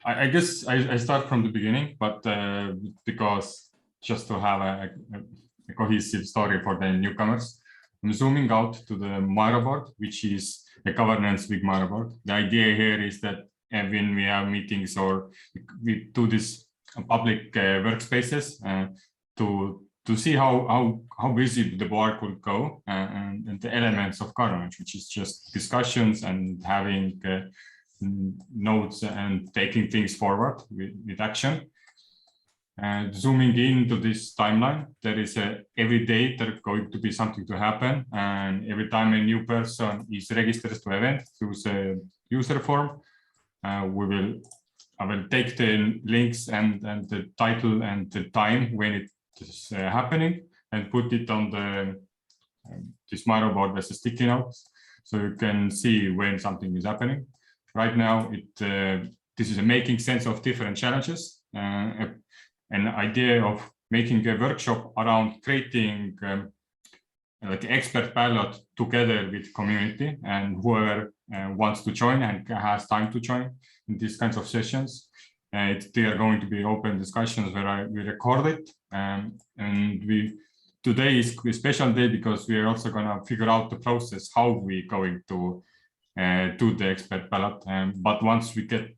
I guess I start from the beginning, but because just to have a cohesive story for the newcomers, I'm zooming out to the Miro Board, which is a Governance Week Miro Board. The idea here is that when we have meetings or we do this public workspaces to see how busy the board could go and the elements of governance, which is just discussions and having notes and taking things forward with action. And zooming into this timeline, there is every day there's going to be something to happen, and every time a new person is registered to event through the user form, I will take the links and the title and the time when it is happening and put it on the this Miro board as a sticky note, so you can see when something is happening. Right now, this is making sense of different challenges. An idea of making a workshop around creating like expert ballot together with community, and whoever wants to join and has time to join in these kinds of sessions. They are going to be open discussions where we record it, and today is a special day because we are also going to figure out the process how we're going to do the expert ballot. But once we get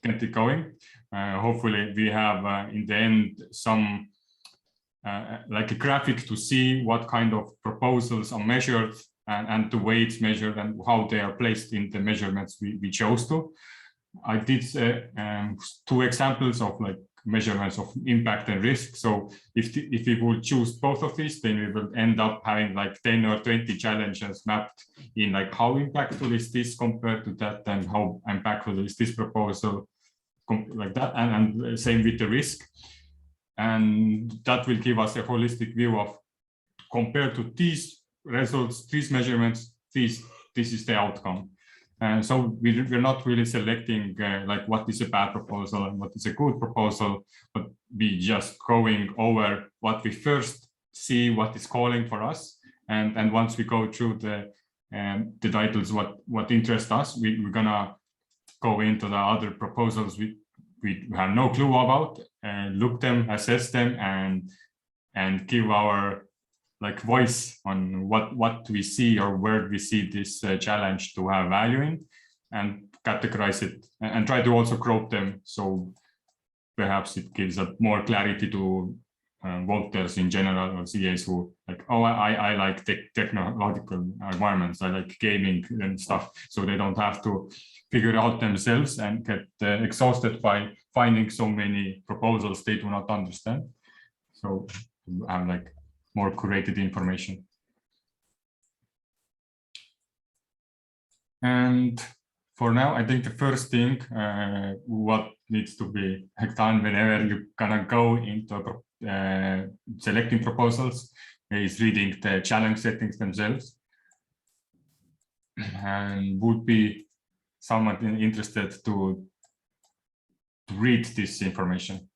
it going, hopefully we have in the end some like a graphic to see what kind of proposals are measured and the way it's measured and how they are placed in the measurements we chose to. I did 2 examples of like measurements of impact and risk. So if we would choose both of these, then we will end up having like 10 or 20 challenges mapped in like how impactful is this compared to that, and how impactful is this proposal like that, and same with the risk. And that will give us a holistic view of, compared to these results, these measurements, this is the outcome. And so we're not really selecting like what is a bad proposal and what is a good proposal, but we just going over what we first see, what is calling for us, and once we go through the titles, what interests us, we're gonna go into the other proposals we have no clue about, look them, assess them, and give our like voice on what we see or where we see this challenge to have value in, and categorize it and try to also group them, so perhaps it gives a more clarity to voters in general or CAs who like, oh, I like technological environments, I like gaming and stuff, so they don't have to figure it out themselves and get exhausted by finding so many proposals they do not understand. So have like more curated information. And for now, I think the first thing what needs to be done whenever you're gonna go into selecting proposals is reading the challenge settings themselves. And would be someone interested to read this information.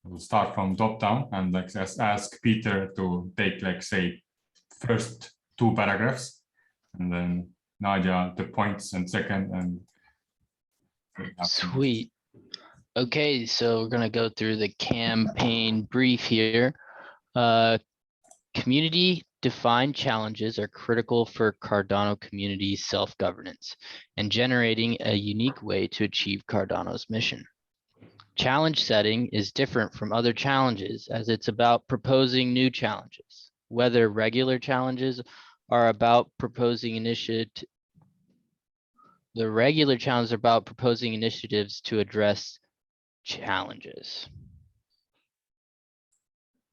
We'll start from top down and like ask Peter to take like say first 2 paragraphs, and then Nadia the points and second, and sweet. Okay, so we're gonna go through the campaign brief here. Community defined challenges are critical for Cardano community self-governance and generating a unique way to achieve Cardano's mission. Challenge setting is different from other challenges as it's about proposing new challenges, whether regular challenges are about proposing initiative. The regular challenges are about proposing initiatives to address challenges.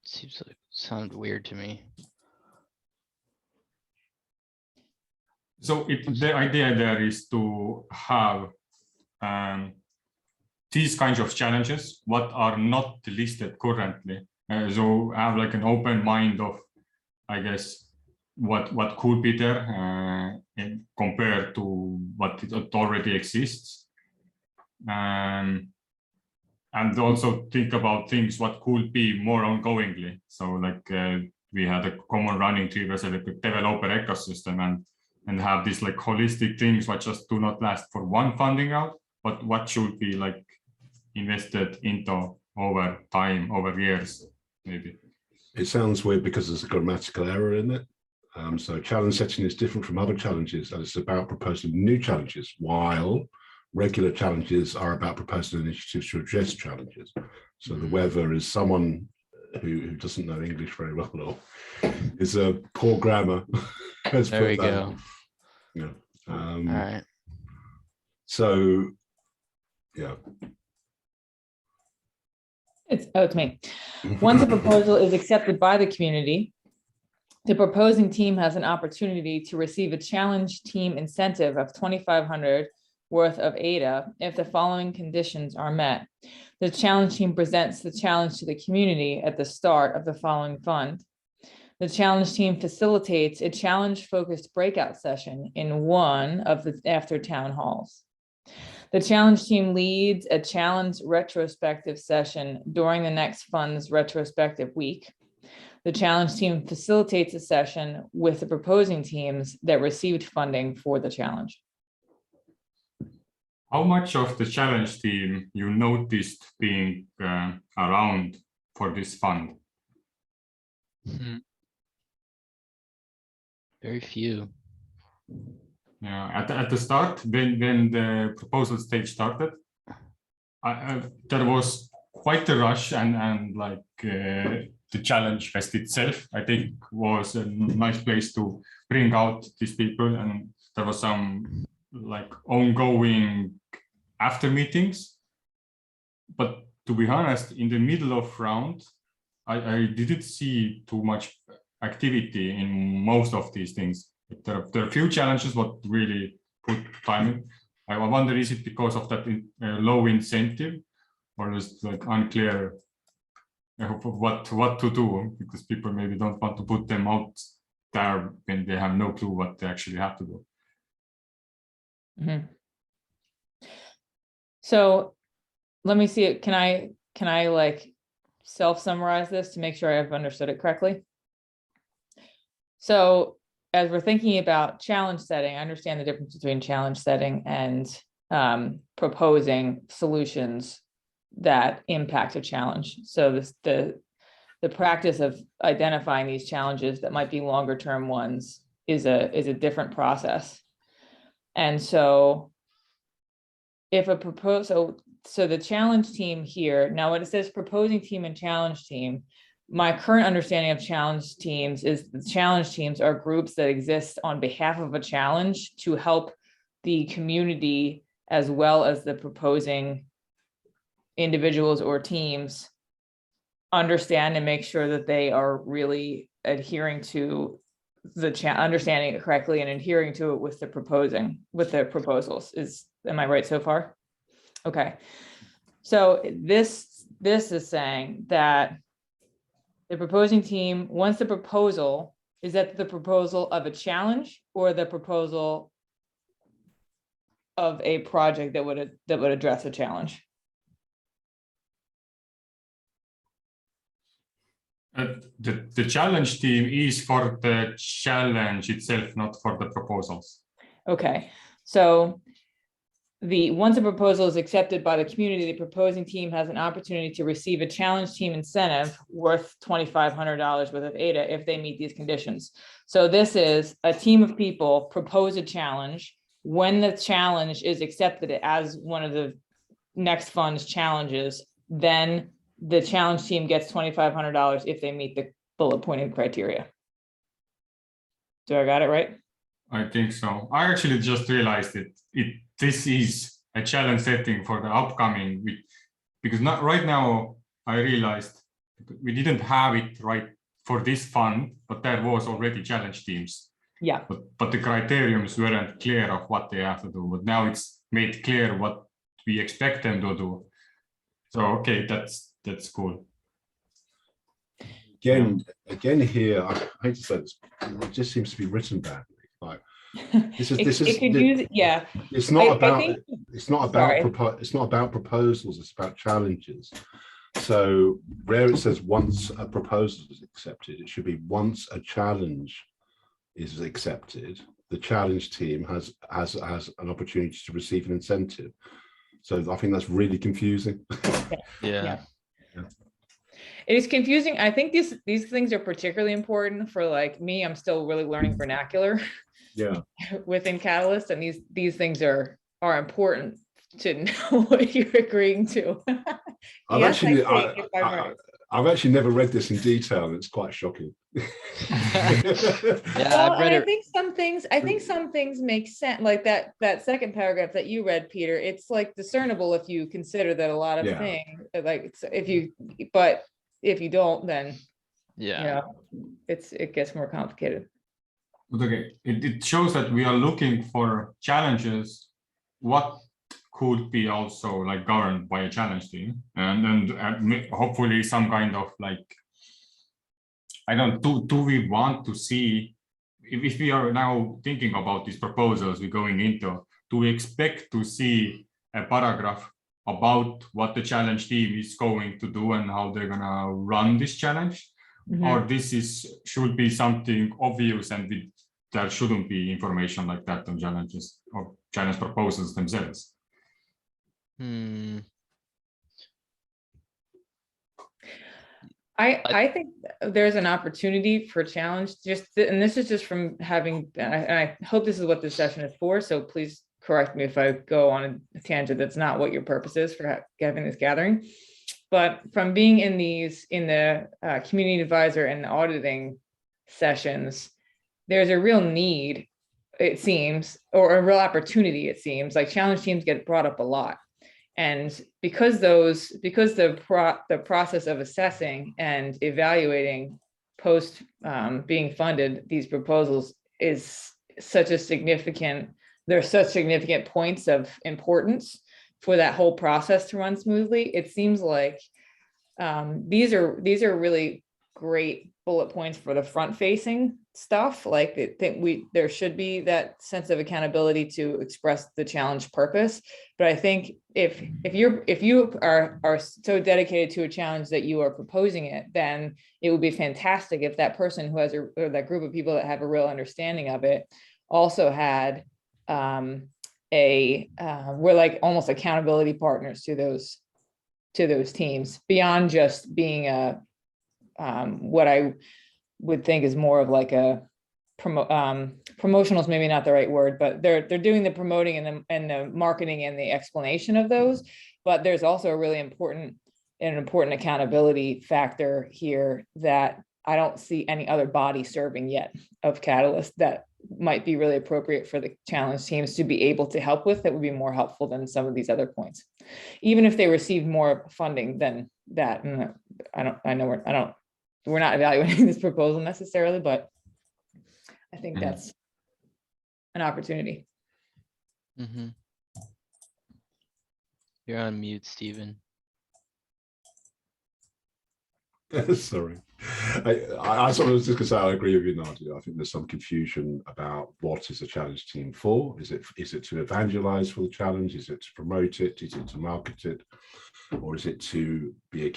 Seems like sound weird to me. So the idea there is to have these kinds of challenges, what are not listed currently. So have like an open mind of, I guess, what could be there compared to what it already exists. And also think about things what could be more ongoingly. So like we had a common running tree as a developer ecosystem, and have these like holistic things that just do not last for one funding round, but what should be like invested into over time, over years, maybe. It sounds weird because there's a grammatical error in it. So challenge setting is different from other challenges, and it's about proposing new challenges, while regular challenges are about proposing initiatives to address challenges. So the whether is someone who doesn't know English very well at all, is a poor grammar. There we go. Yeah. All right. So, yeah. It's me. Once a proposal is accepted by the community, the proposing team has an opportunity to receive a challenge team incentive of $2,500 worth of ADA if the following conditions are met. The challenge team presents the challenge to the community at the start of the following fund. The challenge team facilitates a challenge-focused breakout session in one of the after town halls. The challenge team leads a challenge retrospective session during the next fund's retrospective week. The challenge team facilitates a session with the proposing teams that received funding for the challenge. How much of the challenge team you noticed being around for this fund? Very few. Yeah, at the start, when the proposal stage started, there was quite a rush, and like the challenge fest itself, I think, was a nice place to bring out these people, and there was some like ongoing after meetings. But to be honest, in the middle of round, I didn't see too much activity in most of these things. There are a few challenges what really put time in. I wonder, is it because of that low incentive, or is it like unclear what to do, because people maybe don't want to put them out there when they have no clue what they actually have to do. Mm-hmm. So let me see it. Can I like self-summarize this to make sure I've understood it correctly? So as we're thinking about challenge setting, I understand the difference between challenge setting and proposing solutions that impact a challenge. So this, the practice of identifying these challenges that might be longer term ones is a different process. And so if a proposal, so the challenge team here, now when it says proposing team and challenge team, my current understanding of challenge teams is the challenge teams are groups that exist on behalf of a challenge to help the community as well as the proposing individuals or teams understand and make sure that they are really adhering to the understanding it correctly and adhering to it with the proposals. Am I right so far? Okay. So this is saying that the proposing team, once the proposal, is that the proposal of a challenge or the proposal of a project that would address a challenge? The challenge team is for the challenge itself, not for the proposals. Okay, so once a proposal is accepted by the community, the proposing team has an opportunity to receive a challenge team incentive worth $2,500 worth of ADA if they meet these conditions. So this is a team of people propose a challenge. When the challenge is accepted as one of the next fund's challenges, then the challenge team gets $2,500 if they meet the bullet pointed criteria. Do I got it right? I think so. I actually just realized this is a challenge setting for the upcoming week, because not right now I realized we didn't have it right for this fund, but there was already challenge teams. Yeah. But the criteriums weren't clear of what they have to do. But now it's made clear what we expect them to do. So okay, that's cool. Again here, I hate to say this, it just seems to be written badly. Like this is yeah. It's not about proposals. It's about challenges. So where it says once a proposal is accepted, it should be once a challenge is accepted, the challenge team has an opportunity to receive an incentive. So I think that's really confusing. Yeah. It is confusing. I think these things are particularly important for like me. I'm still really learning vernacular Yeah. within Catalyst, and these things are important to know what you're agreeing to. I've Yes, actually I think if I'm right. I've actually never read this in detail, and it's quite shocking. Yeah, Well, I've read and it. I think some things make sense, like that second paragraph that you read, Peter. It's like discernible if you consider that a lot of Yeah. things, like but if you don't, then Yeah. it gets more complicated. But okay, it shows that we are looking for challenges. What could be also like governed by a challenge team, and hopefully some kind of like, I don't know, do we want to see, if we are now thinking about these proposals we're going into, do we expect to see a paragraph about what the challenge team is going to do and how they're gonna run this challenge? Or this should be something obvious, and there shouldn't be information like that on challenges or challenge proposals themselves? I think there's an opportunity for challenge, and this is just from having, and I hope this is what this session is for, so please correct me if I go on a tangent that's not what your purpose is for having this gathering. But from being in the community advisor and auditing sessions, there's a real need, it seems, or a real opportunity, it seems, like challenge teams get brought up a lot. And because the process of assessing and evaluating post being funded these proposals is such a significant, there's such significant points of importance for that whole process to run smoothly. It seems like these are really great bullet points for the front facing stuff. Like I think there should be that sense of accountability to express the challenge purpose. But I think if you are so dedicated to a challenge that you are proposing it, then it would be fantastic if that person who has or that group of people that have a real understanding of it also had we're like almost accountability partners to those teams, beyond just being a what I would think is more of like a promotional is maybe not the right word, but they're doing the promoting and the marketing and the explanation of those. But there's also a really important accountability factor here that I don't see any other body serving yet of Catalyst that might be really appropriate for the challenge teams to be able to help with. That would be more helpful than some of these other points, even if they receive more funding than that. And we're not evaluating this proposal necessarily, but I think that's an opportunity. You're on mute, Stephen. Sorry. I sort of was just going to say, I agree with you, Nadia. I think there's some confusion about what is a challenge team for. Is it to evangelize for the challenge? Is it to promote it? Is it to market it? Or is it to be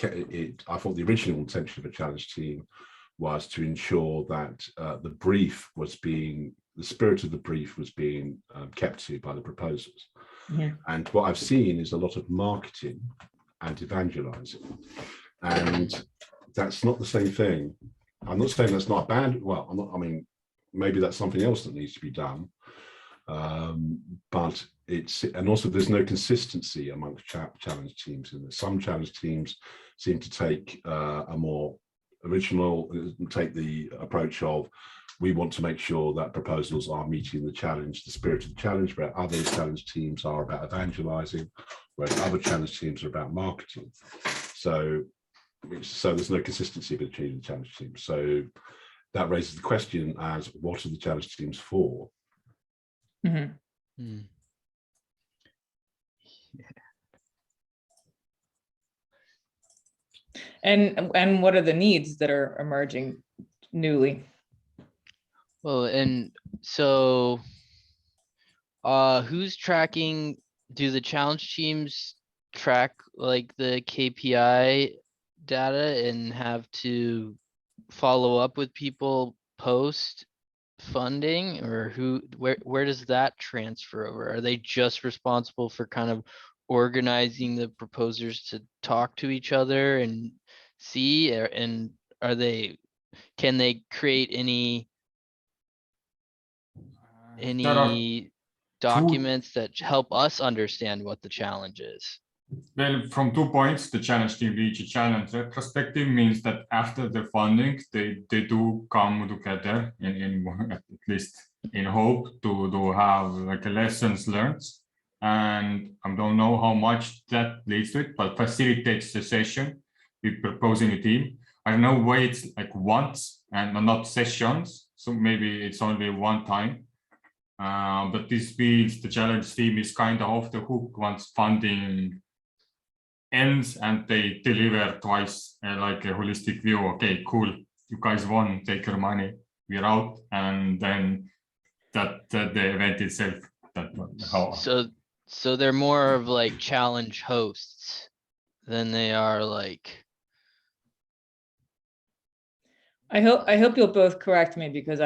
I thought the original intention of a challenge team was to ensure that the spirit of the brief was being kept to by the proposals. And what I've seen is a lot of marketing and evangelizing. And that's not the same thing. I'm not saying that's not bad. Well, I mean, maybe that's something else that needs to be done. But and also there's no consistency amongst challenge teams. And some challenge teams seem to take a more original, take the approach of, we want to make sure that proposals are meeting the challenge, the spirit of the challenge, where other challenge teams are about evangelizing, whereas other challenge teams are about marketing. So there's no consistency between the challenge teams. So that raises the question as, what are the challenge teams for? And what are the needs that are emerging newly? Well, and so who's tracking? Do the challenge teams track like the KPI data and have to follow up with people post funding, or where does that transfer over? Are they just responsible for kind of organizing the proposers to talk to each other and see, and can they create any There are documents that help us understand what the challenge is? Well, from 2 points, the challenge team reach a challenge. Retrospective means that after the funding, they do come together in at least in hope to have like a lessons learned. And I don't know how much that leads to it, but facilitates the session with proposing a team. I don't know why it's like once and not sessions, so maybe it's only one time. But this means the challenge team is kind of off the hook once funding ends, and they deliver twice like a holistic view. Okay, cool, you guys won, take your money, we're out. And then that the event itself, So they're more of like challenge hosts than they are like. I hope you'll both correct me, because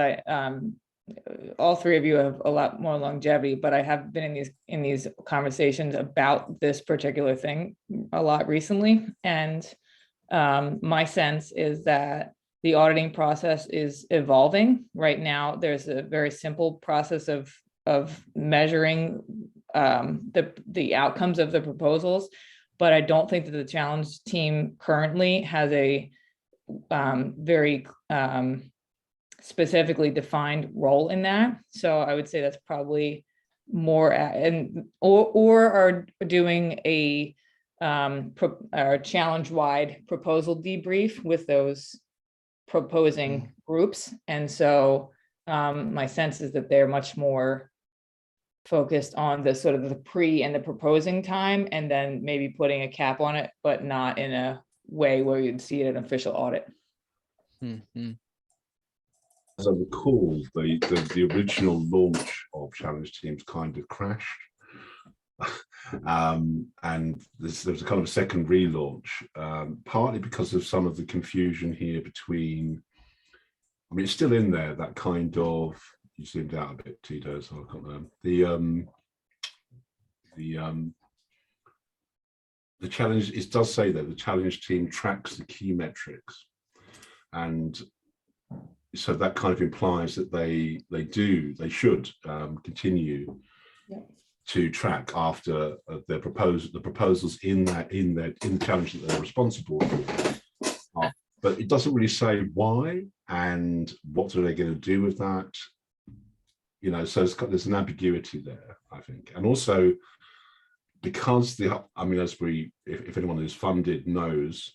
all three of you have a lot more longevity, but I have been in these conversations about this particular thing a lot recently. And my sense is that the auditing process is evolving. Right now, there's a very simple process of measuring the outcomes of the proposals, but I don't think that the challenge team currently has a very specifically defined role in that. So I would say that's probably more or are doing a challenge-wide proposal debrief with those proposing groups. And so my sense is that they're much more focused on the sort of the pre and the proposing time, and then maybe putting a cap on it, but not in a way where you'd see it an official audit. Mm-hmm. As I recall, the original launch of challenge teams kind of crashed. And there was a kind of second relaunch, partly because of some of the confusion here between, I mean, it's still in there, that kind of, you zoomed out a bit, Tito, so I can't know. The challenge, it does say that the challenge team tracks the key metrics. And so that kind of implies that they should continue to track after the proposals in the challenge that they're responsible for. But it doesn't really say why and what are they going to do with that. You know, so there's an ambiguity there, I think. And also because if anyone who's funded knows,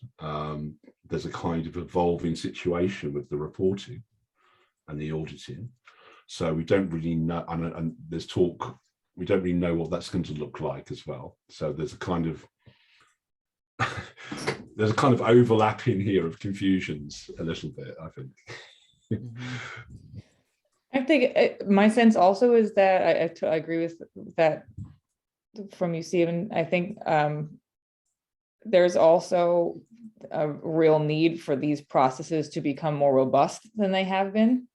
there's a kind of evolving situation with the reporting and the auditing. So we don't really know, and there's talk, we don't really know what that's going to look like as well. So there's a kind of overlapping here of confusions a little bit, I think. I think my sense also is that I agree with that from you, Stephen. I think there's also a real need for these processes to become more robust than they have been,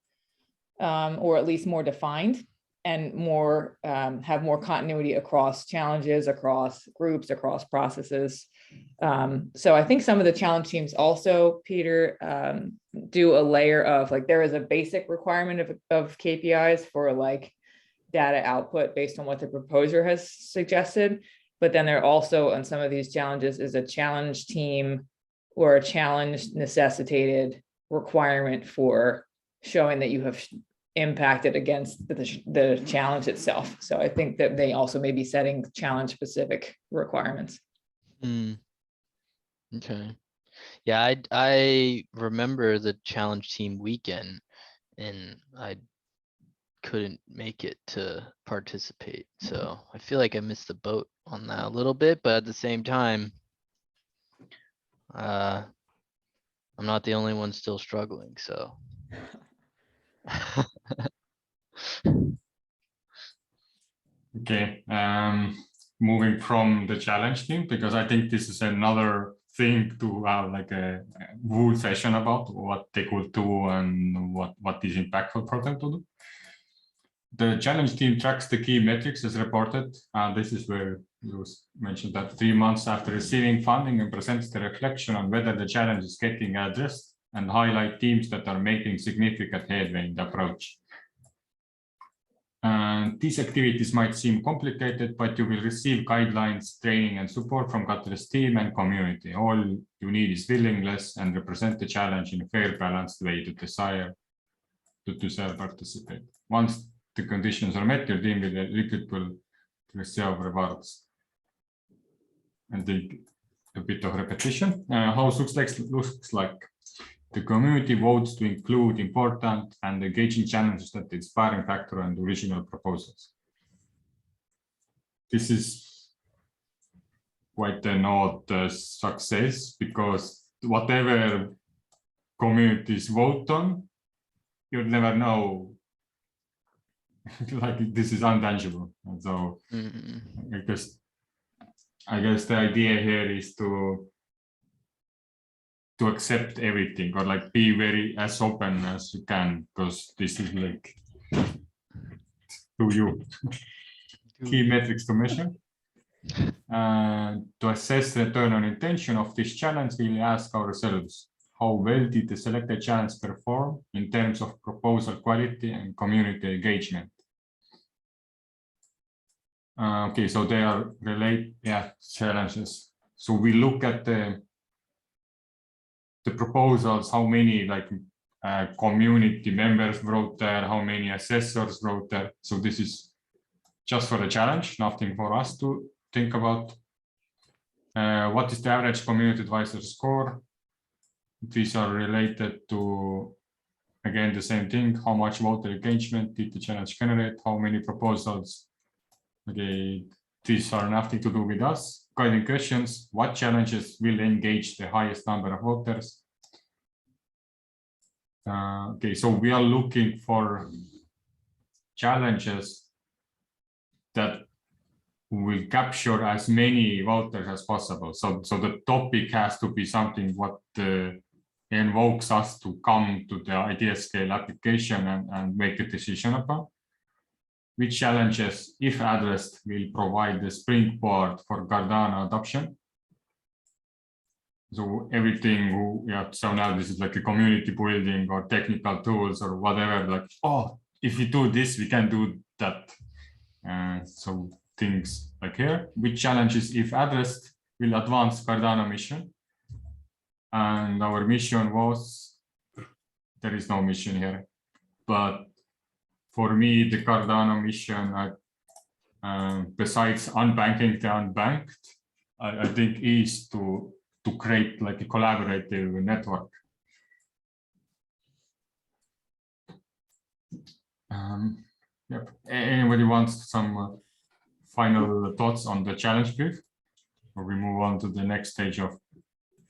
or at least more defined, and more have more continuity across challenges, across groups, across processes. So I think some of the challenge teams also, Peter, do a layer of, like, there is a basic requirement of KPIs for like data output based on what the proposer has suggested. But then there also on some of these challenges is a challenge team or a challenge necessitated requirement for showing that you have impacted against the challenge itself. So I think that they also may be setting challenge specific requirements. Okay. Yeah, I remember the challenge team weekend, and I couldn't make it to participate. So I feel like I missed the boat on that a little bit, but at the same time, I'm not the only one still struggling, so. Okay, moving from the challenge team, because I think this is another thing to have like a whole session about what they could do and what is impactful for them to do. The challenge team tracks the key metrics as reported. This is where you mentioned that 3 months after receiving funding, and presents the reflection on whether the challenge is getting addressed and highlight teams that are making significant headway in the approach. These activities might seem complicated, but you will receive guidelines, training, and support from Gatter's team and community. All you need is willingness and represent the challenge in a fair, balanced way to participate. Once the conditions are met, your team will receive rewards. And a bit of repetition. How it looks like. The community votes to include important and engaging challenges that the inspiring factor and original proposals. This is quite an odd success, because whatever communities vote on, you'll never know. Like, this is intangible. And so I guess the idea here is to accept everything, or like be very as open as you can, because this is like to you. Key metrics to measure. To assess the return on intention of this challenge, we'll ask ourselves, how well did the selected challenge perform in terms of proposal quality and community engagement? Okay, so they are related, challenges. So we look at the proposals, how many like community members wrote there, how many assessors wrote there. So this is just for the challenge, nothing for us to think about. What is the average community advisor score? These are related to, again, the same thing. How much voter engagement did the challenge generate? How many proposals? Okay, these are nothing to do with us. Guiding questions: what challenges will engage the highest number of voters? Okay, so we are looking for challenges that will capture as many voters as possible. So the topic has to be something what invokes us to come to the idea scale application and make a decision about. Which challenges, if addressed, will provide the springboard for Cardano adoption? So everything, so now this is like a community building or technical tools or whatever, like, oh, if we do this, we can do that. So things like here, which challenges, if addressed, will advance Cardano mission? And our mission was, there is no mission here, but for me, the Cardano mission, besides unbanking the unbanked, I think is to create like a collaborative network. Yep. Anybody wants some final thoughts on the challenge brief, or we move on to the next stage of?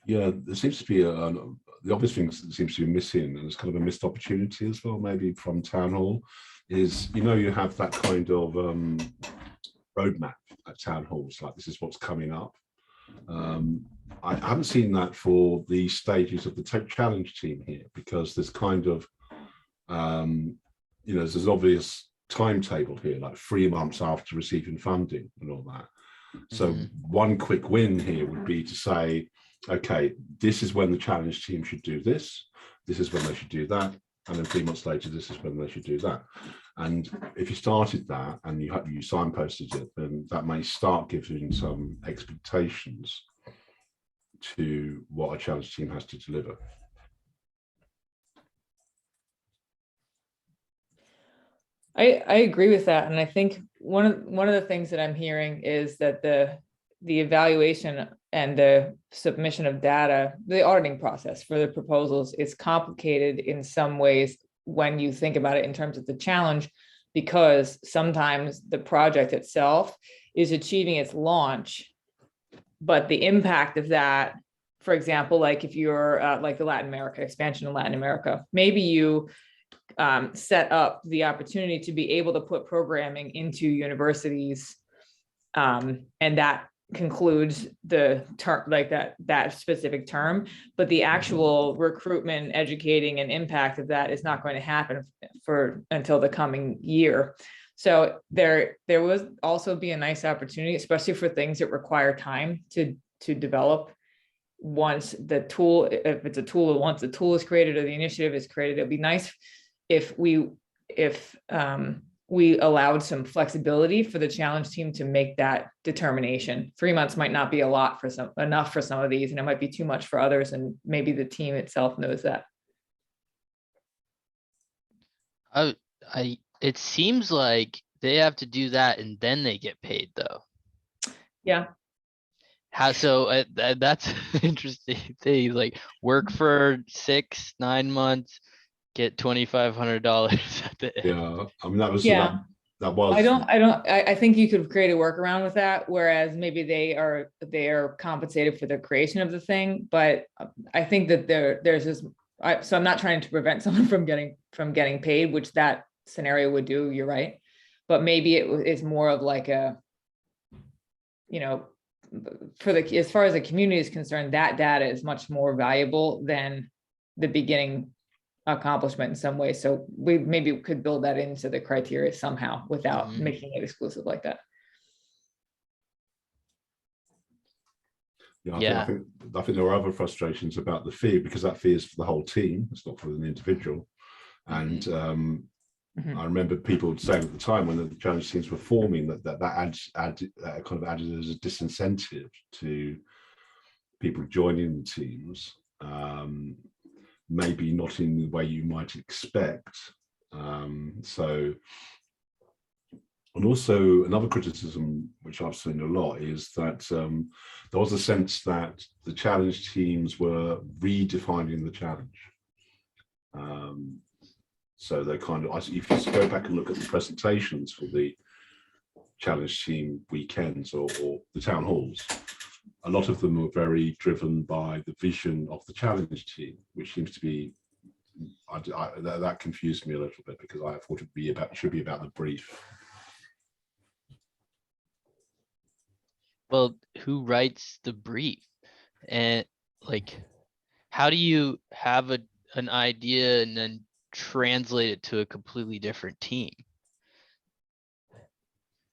Yeah, there seems to be the obvious thing that seems to be missing, and it's kind of a missed opportunity as well, maybe from town hall, is, you have that kind of roadmap at town halls, like this is what's coming up. I haven't seen that for the stages of the challenge team here, because there's kind of, there's an obvious timetable here, like 3 months after receiving funding and all that. So one quick win here would be to say, okay, this is when the challenge team should do this. This is when they should do that. And then 3 months later, this is when they should do that. And if you started that and you signposted it, then that may start giving some expectations to what a challenge team has to deliver. I agree with that, and I think one of the things that I'm hearing is that the evaluation and the submission of data, the auditing process for the proposals is complicated in some ways when you think about it in terms of the challenge, because sometimes the project itself is achieving its launch, but the impact of that, for example, like if you're like the Latin America expansion in Latin America, maybe you set up the opportunity to be able to put programming into universities, and that concludes the term, like that specific term, but the actual recruitment, educating, and impact of that is not going to happen until the coming year. So there will also be a nice opportunity, especially for things that require time to develop. Once the tool, if it's a tool, once the tool is created or the initiative is created, it'd be nice if we allowed some flexibility for the challenge team to make that determination. 3 months might not be enough for some of these, and it might be too much for others, and maybe the team itself knows that. It seems like they have to do that and then they get paid though. Yeah. How so? That's interesting thing. Like work for 6-9 months, get $2,500 at the end. Yeah, I mean that was that was. I think you could create a workaround with that, whereas maybe they are compensated for the creation of the thing, but I think that there's this. So I'm not trying to prevent someone from getting paid, which that scenario would do. You're right, but maybe it is more of like a, as far as the community is concerned, that data is much more valuable than the beginning accomplishment in some way. So we maybe could build that into the criteria somehow without making it exclusive like that. Yeah, I think there are other frustrations about the fee, because that fee is for the whole team. It's not for an individual. And I remember people saying at the time when the challenge teams were forming that kind of added as a disincentive to people joining the teams. Maybe not in the way you might expect. And also another criticism, which I've seen a lot, is that there was a sense that the challenge teams were redefining the challenge. So they kind of, if you go back and look at the presentations for the challenge team weekends or the town halls, a lot of them were very driven by the vision of the challenge team, which seems to be, that confused me a little bit, because I thought it should be about the brief. Well, who writes the brief? And like, how do you have an idea and then translate it to a completely different team?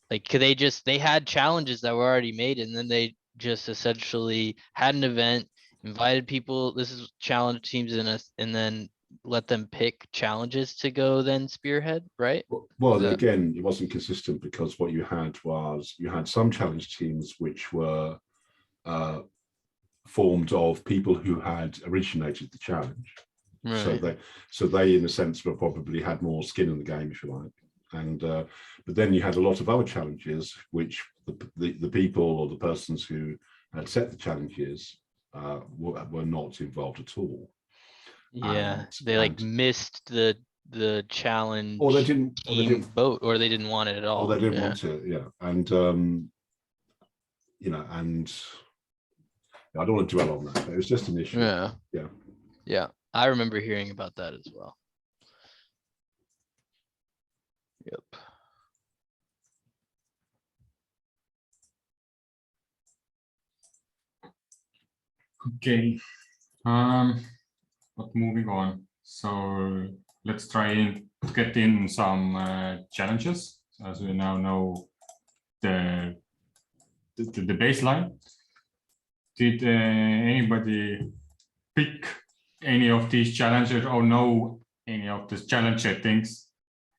Like, could they had challenges that were already made, and then they just essentially had an event, invited people, this is challenge teams in us, and then let them pick challenges to go then spearhead, right? Well, again, it wasn't consistent, because what you had was some challenge teams which were formed of people who had originated the challenge. Right. So they in a sense were probably had more skin in the game, if you like. And but then you had a lot of other challenges which the people or the persons who had set the challenges were not involved at all. Yeah, they missed the challenge, or they didn't vote, or they didn't want it at all. Or they didn't want it, yeah. And and I don't want to dwell on that, but it was just an issue. Yeah. I remember hearing about that as well. Yep. Okay. But moving on. So let's try to get in some challenges, as we now know the baseline. Did anybody pick any of these challenges or know any of these challenge settings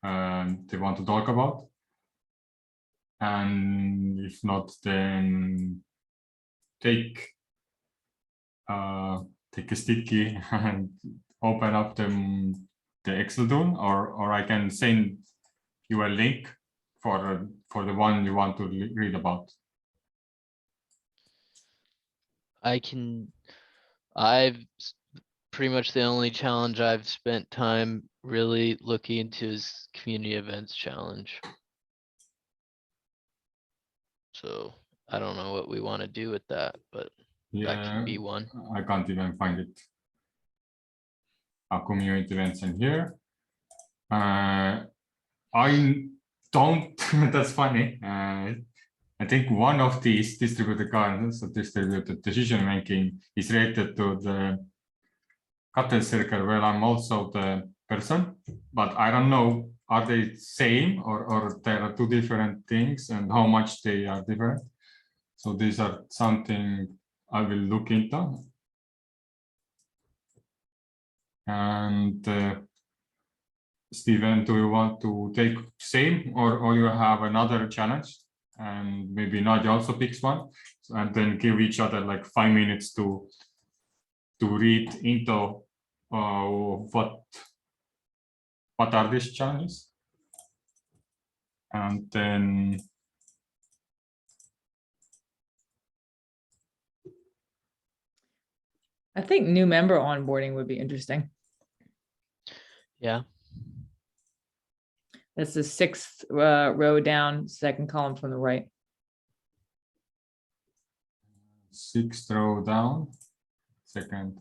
they want to talk about? And if not, then take a sticky and open up the Excel tool, or I can send you a link for the one you want to read about. I've pretty much the only challenge I've spent time really looking into is community events challenge. So I don't know what we want to do with that, but that can be one. I can't even find it. Our community events in here. I don't, that's funny. I think one of these distributed governance, so distributed decision making, is related to the Cuttle circle, where I'm also the person, but I don't know, are they same or there are two different things, and how much they are different. So these are something I will look into. And Stephen, do you want to take same or you have another challenge? And maybe Nadia also picks one, and then give each other like 5 minutes to read into what are these challenges, and then I think new member onboarding would be interesting. Yeah. That's the 6th row down, second column from the right. 6th row down, second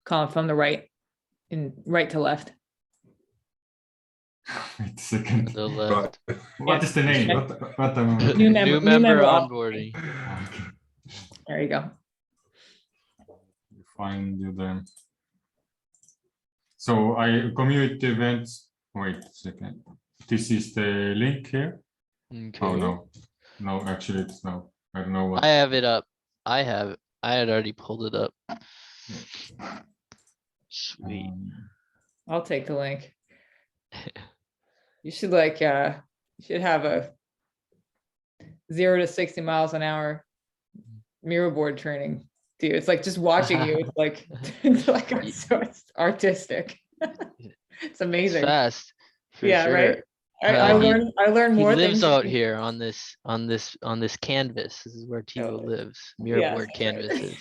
Column from the right, in right to left. wait a second. The left. What is the name? What New member- New new member member onboarding. Okay. There you go. Find you then. So I community events. Wait a second. This is the link here. Okay. Oh no, actually it's no. I don't know what. I have it up. I had already pulled it up. Sweet. I'll take the link. You should like, you should have a 0 to 60 miles an hour Miro board training. Dude, it's like just watching you. It's like, it's like so it's artistic. It's amazing. It's fast. For Yeah, sure. right. I learned He more lives things. out here on this canvas. This is where Tevo Oh, lives. Miro Yes, board right. canvases.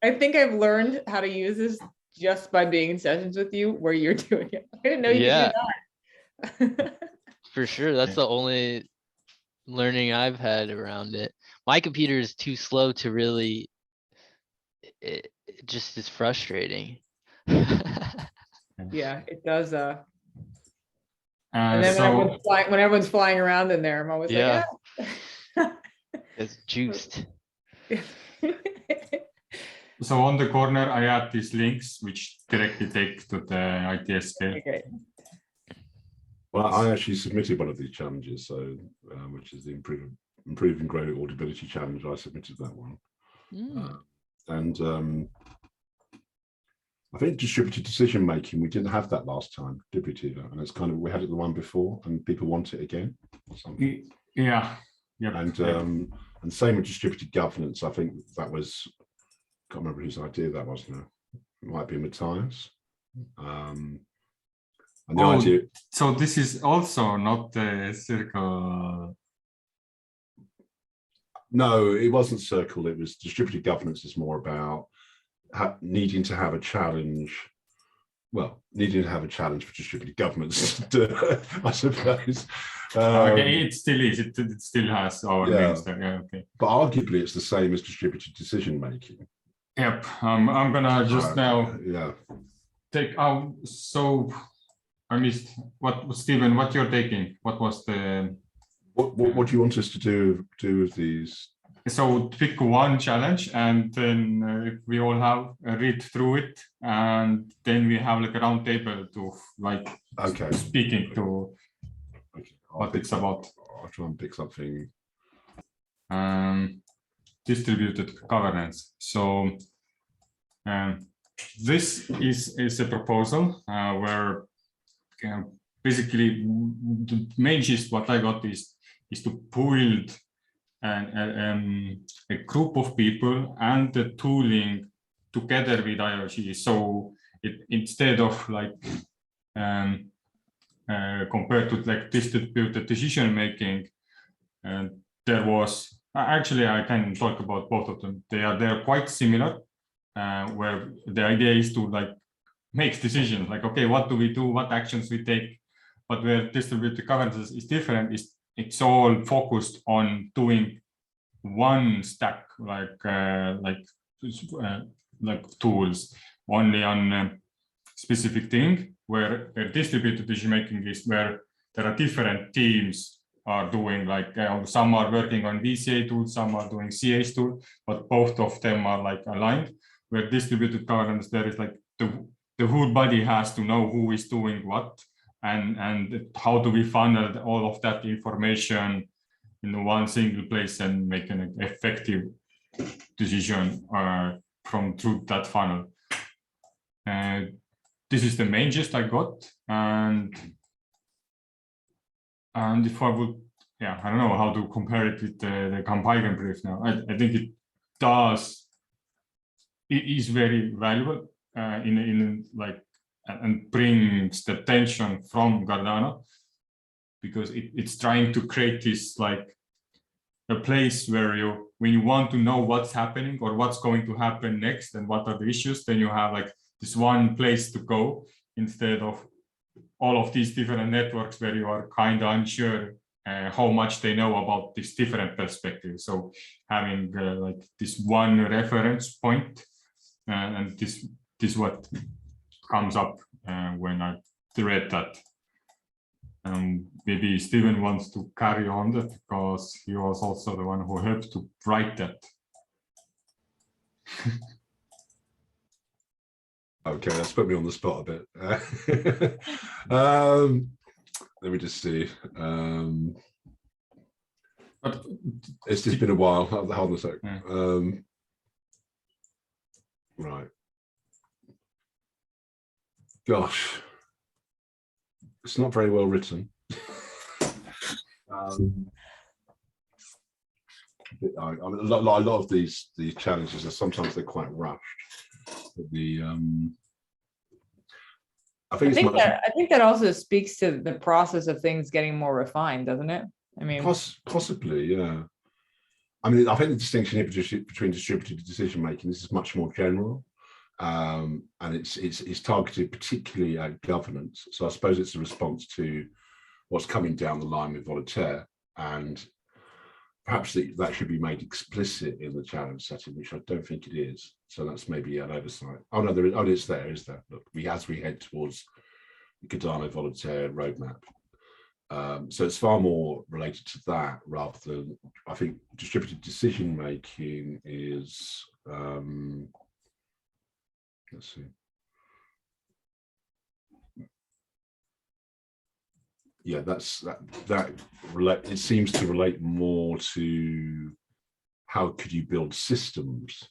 I think I've learned how to use this just by being in sessions with you where you're doing it. I didn't know you Yeah. could do that. For sure. That's the only learning I've had around it. My computer is too slow to really, it just is frustrating. Yeah, it does. And And then so when everyone's flying around in there, I'm always Yeah. like, It's juiced. yeah. so on the corner I add these links which directly take to the ITS scale. Okay. Well, I actually submitted one of these challenges, so which is the improving grade audibility challenge. I submitted that one, and I think distributed decision making, we didn't have that last time, did we, Tevo? And it's kind of, we had it the one before, and people want it again. Or something. Yeah. Yep. And same with distributed governance. I think that was, can't remember whose idea that was now. It might be Matthias. And the idea. So this is also not the circle. No, it wasn't circle. It was distributed governance is more about needing to have a challenge. Well, needing to have a challenge for distributed governance, I suppose. Okay, it still is. It still has our names there. Yeah, okay. But arguably, it's the same as distributed decision making. Yep. I'm gonna just now take out. So I missed what Stephen. What you're taking? What was the? What do you want us to do with these? So pick one challenge, and then if we all have read through it, and then we have like a round table to like speaking to what it's about. I'll try and pick something. Distributed governance. So this is a proposal where basically the main gist what I got is to build a group of people and the tooling together with IOG. So instead of like compared to like distributed decision making, there was actually I can talk about both of them. They're quite similar, where the idea is to like make decisions like, okay, what do we do, what actions we take, but where distributed governance is different is it's all focused on doing one stack like tools only on a specific thing, where distributed decision making is where there are different teams are doing, like some are working on VCA tools, some are doing CA's tool, but both of them are like aligned. Where distributed governance, there is like the whole body has to know who is doing what, and how do we funnel all of that information in one single place and make an effective decision from through that funnel. This is the main gist I got, and if I would, yeah, I don't know how to compare it with the compiler brief now. I think it is very valuable in like, and brings the tension from Cardano, because it's trying to create this like a place where when you want to know what's happening or what's going to happen next and what are the issues, then you have like this one place to go, instead of all of these different networks where you are kind of unsure how much they know about this different perspective. So having like this one reference point, and this what comes up when I read that. Maybe Steven wants to carry on that, because he was also the one who helped to write that. Okay, that's put me on the spot a bit. Let me just see. But It's just been a while. Hold on a sec. Yeah. Right. Gosh, it's not very well written. I mean, a lot of these challenges are sometimes they're quite rushed. I think that also speaks to the process of things getting more refined, doesn't it? I mean, possibly, yeah. I mean, I think the distinction here between distributed decision making, this is much more general, and it's targeted particularly at governance. So I suppose it's a response to what's coming down the line with Voltaire, and perhaps that should be made explicit in the challenge setting, which I don't think it is. So that's maybe an oversight. Oh no, it's there. Look, as we head towards the Cardano Voltaire roadmap. So it's far more related to that rather than, I think distributed decision making is, let's see. Yeah, it seems to relate more to how could you build systems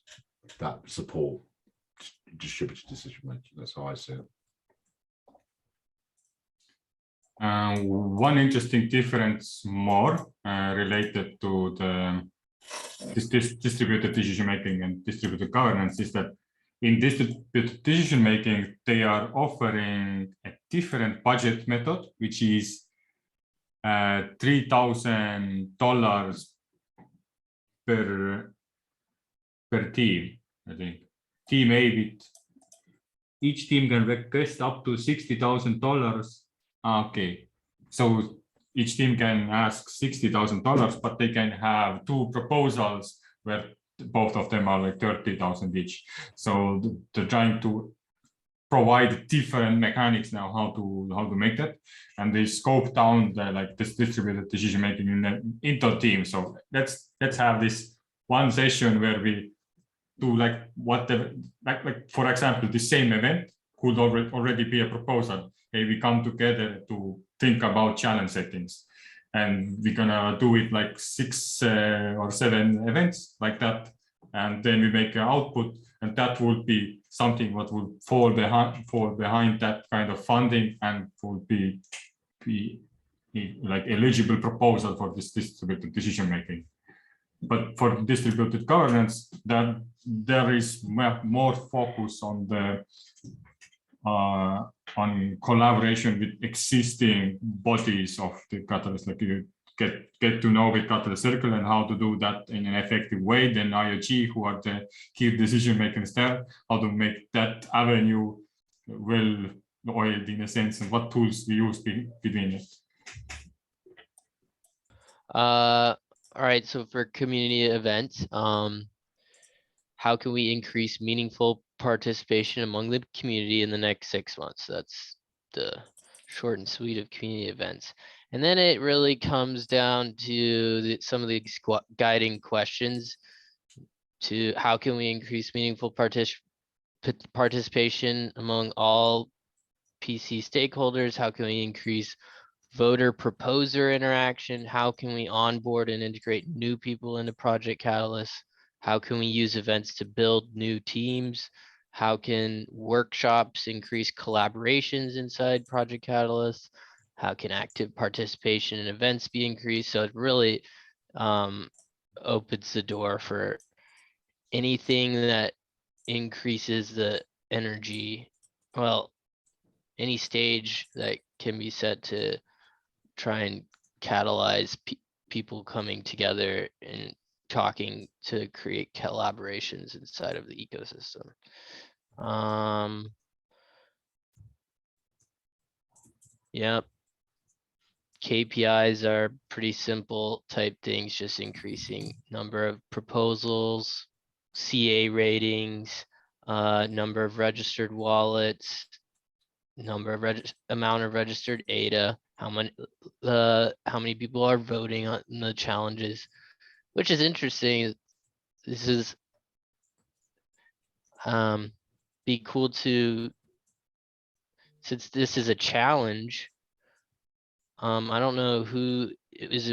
that support distributed decision making. That's how I see it. One interesting difference more related to this distributed decision making and distributed governance is that in distributed decision making, they are offering a different budget method, which is $3,000 per team. I think team A, with each team can request up to $60,000. Okay, so each team can ask $60,000, but they can have two proposals where both of them are like 30,000 each. So they're trying to provide different mechanics now how to make that, and they scope down this distributed decision making into team. So let's have this one session where we do like whatever, like for example, the same event could already be a proposal. Hey, we come together to think about challenge settings, and we're gonna do it like 6 or 7 events like that, and then we make an output, and that would be something what would fall behind that kind of funding and would be like eligible proposal for this distributed decision making. But for distributed governance, that there is more focus on the on collaboration with existing bodies of the Catalyst, like you get to know with Catalyst Circle and how to do that in an effective way. Then IOG, who are the key decision makers there, how to make that avenue well oiled in a sense, and what tools we use between it. All right, so for community events, how can we increase meaningful participation among the community in the next 6 months? That's the short and sweet of community events. And then it really comes down to some of the guiding questions to how can we increase meaningful participation among all PC stakeholders? How can we increase voter proposer interaction? How can we onboard and integrate new people into Project Catalyst? How can we use events to build new teams? How can workshops increase collaborations inside Project Catalyst? How can active participation in events be increased? So it really opens the door for anything that increases the energy. Well, any stage that can be set to try and catalyze people coming together and talking to create collaborations inside of the ecosystem. Yep. KPIs are pretty simple type things, just increasing number of proposals, CA ratings, number of registered wallets, number of amount of registered ADA, how many people are voting on the challenges, which is interesting. This is be cool to, since this is a challenge. I don't know who is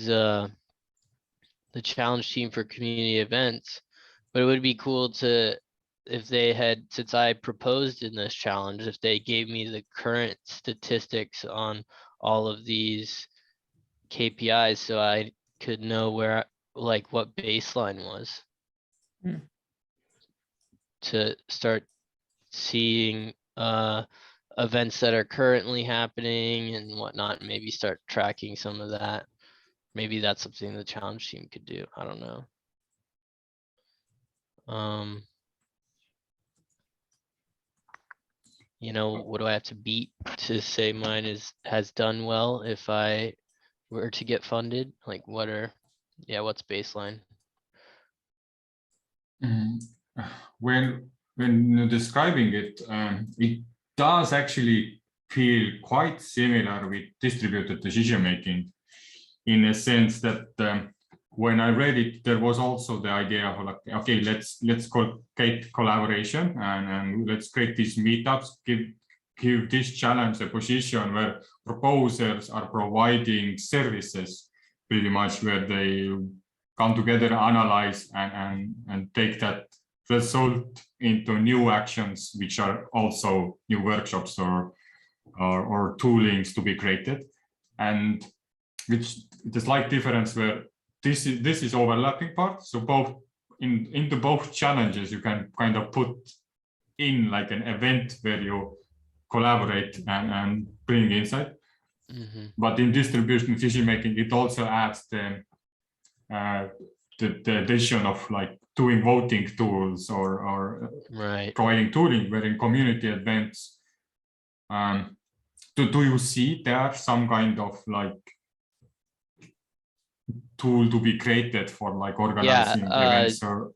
the challenge team for community events, but it would be cool to, if they had, since I proposed in this challenge, if they gave me the current statistics on all of these KPIs, so I could know where, like, what baseline was. To start seeing events that are currently happening and whatnot, maybe start tracking some of that. Maybe that's something the challenge team could do. I don't know. You know, what do I have to beat to say mine has done well if I were to get funded? Like, what's baseline? When describing it, it does actually feel quite similar with distributed decision making, in a sense that when I read it, there was also the idea of like, okay, let's create collaboration and let's create these meetups, give this challenge a position where proposers are providing services, pretty much, where they come together, analyze and take that result into new actions, which are also new workshops or toolings to be created. And which the slight difference where this is overlapping part. So both into both challenges, you can kind of put in like an event where you collaborate and bring insight. But in distribution decision making, it also adds the addition of like doing voting tools or providing tooling, where in community events, do you see there some kind of like tool to be created for like organizing events? Or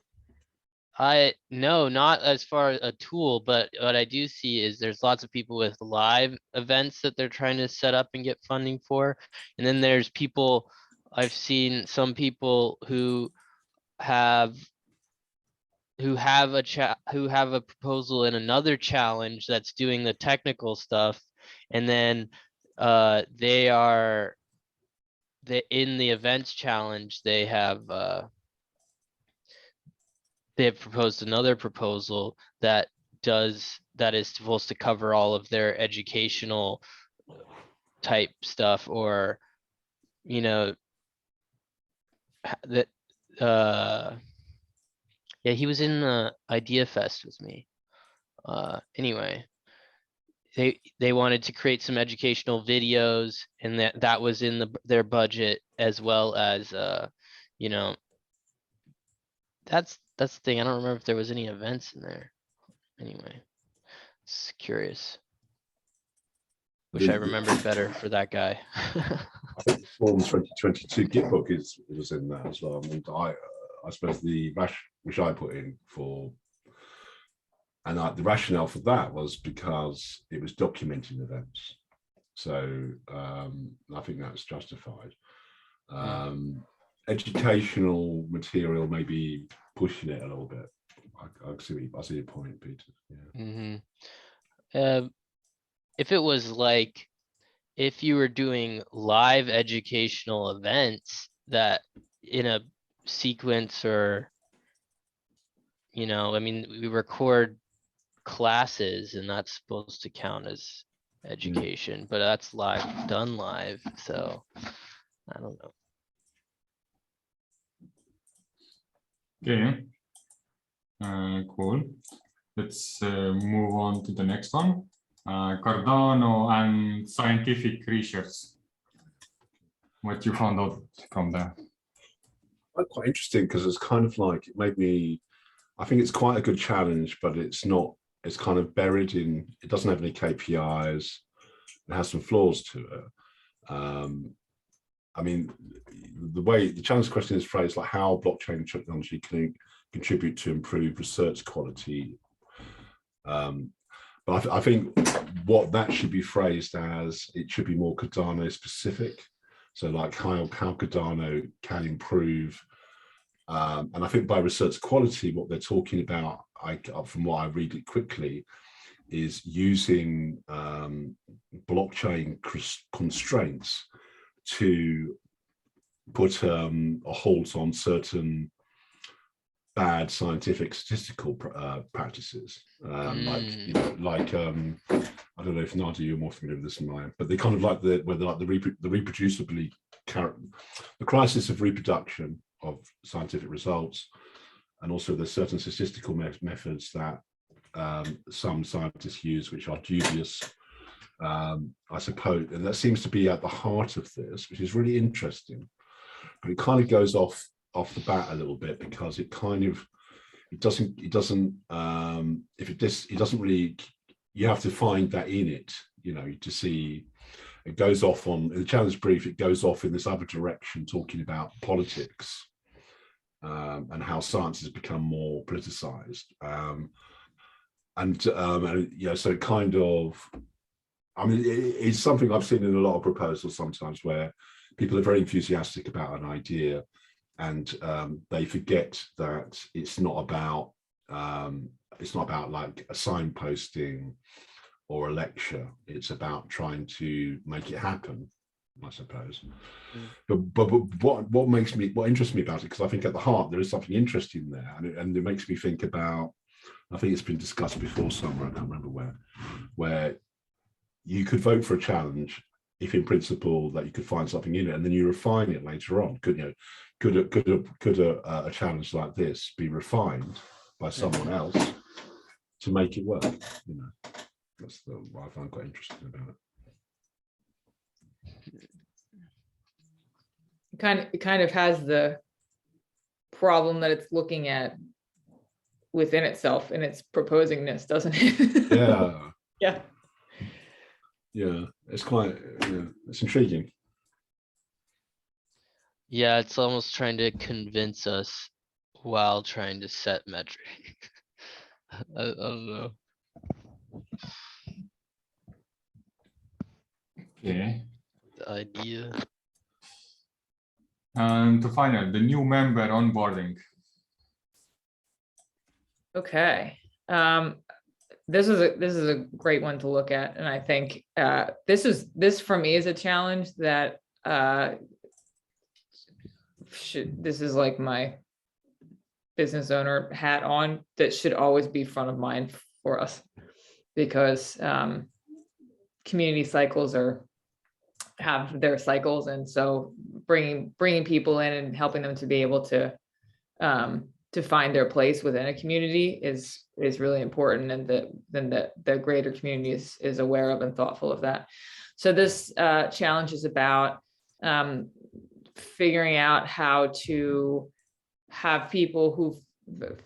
no, not as far as a tool, but what I do see is there's lots of people with live events that they're trying to set up and get funding for. And then there's people, I've seen some people who have a proposal in another challenge that's doing the technical stuff, and then in the events challenge they have proposed another proposal that is supposed to cover all of their educational type stuff, or you know, that yeah, he was in the Idea Fest with me. Anyway, they wanted to create some educational videos, and that was in their budget, as well as you know, that's the thing. I don't remember if there was any events in there. Anyway, it's curious. Wish I remembered better for that guy. I think the Form 2022 Gitbook was in that as well. I mean, I suppose the which I put in for, and the rationale for that was because it was documenting events. So I think that's justified. Educational material maybe pushing it a little bit. I see your point, Peter. Yeah. If it was like, if you were doing live educational events that in a sequence, or, you know, I mean, we record classes and that's supposed to count as education, but that's live, done live. So I don't know. Okay. Cool. Let's move on to the next one. Cardano and scientific research. What you found out from there? Quite interesting, because it's kind of like, it made me, I think it's quite a good challenge, but it's not, it's kind of buried in, it doesn't have any KPIs. It has some flaws to it. I mean, the way the challenge question is phrased, like how blockchain technology can contribute to improve research quality. But I think what that should be phrased as, it should be more Cardano specific. So like how Cardano can improve. And I think by research quality, what they're talking about, from what I read it quickly, is using blockchain constraints to put a halt on certain bad scientific statistical practices. Like, you know, like I don't know if Nadia, you're more familiar with this than I am, but they kind of like the reproducibility, the crisis of reproduction of scientific results, and also there's certain statistical methods that some scientists use, which are dubious, I suppose, and that seems to be at the heart of this, which is really interesting. But it kind of goes off the bat a little bit, because it kind of, it doesn't really, you have to find that in it, you know, to see. It goes off on, in the challenge brief, it goes off in this other direction, talking about politics and how science has become more politicized. And yeah, so kind of, I mean, it's something I've seen in a lot of proposals sometimes, where people are very enthusiastic about an idea, and they forget that it's not about like a signposting or a lecture. It's about trying to make it happen, I suppose. But what interests me about it, because I think at the heart there is something interesting there, and it makes me think about, I think it's been discussed before somewhere, I can't remember where you could vote for a challenge if in principle that you could find something in it, and then you refine it later on. Could a challenge like this be refined by someone else to make it work? You know, that's what I find quite interesting about it. It kind of has the problem that it's looking at within itself in its proposingness, doesn't it? Yeah. Yeah. Yeah, it's quite, yeah, it's intriguing. Yeah, it's almost trying to convince us while trying to set metric. I don't know. Okay. The idea. And to final, the new member onboarding. Okay. This is a great one to look at, and I think this for me is a challenge that this is like my business owner hat on, that should always be front of mind for us, because community cycles have their cycles, and so bringing people in and helping them to be able to find their place within a community is really important, and that the greater community is aware of and thoughtful of that. So this challenge is about figuring out how to have people who,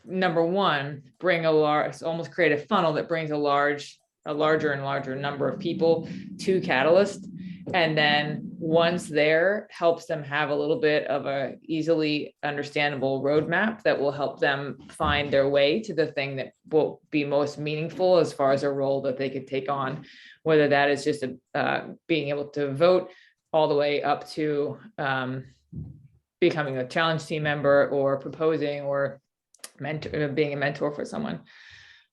number one, bring almost create a funnel that brings a larger and larger number of people to Catalyst, and then once there, helps them have a little bit of a easily understandable roadmap that will help them find their way to the thing that will be most meaningful as far as a role that they could take on whether that is just being able to vote all the way up to becoming a challenge team member or proposing or being a mentor for someone.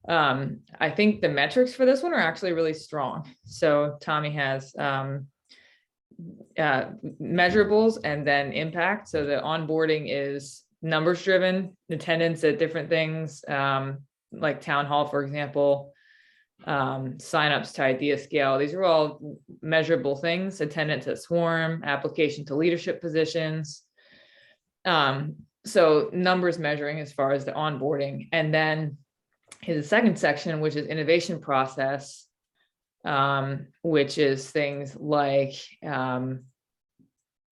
I think the metrics for this one are actually really strong. So Tommy has measurables and then impact. So the onboarding is numbers driven, attendance at different things, like town hall, for example, signups to idea scale. These are all measurable things. Attendance at swarm, application to leadership positions. So numbers measuring as far as the onboarding. And then here's the second section, which is innovation process, which is things like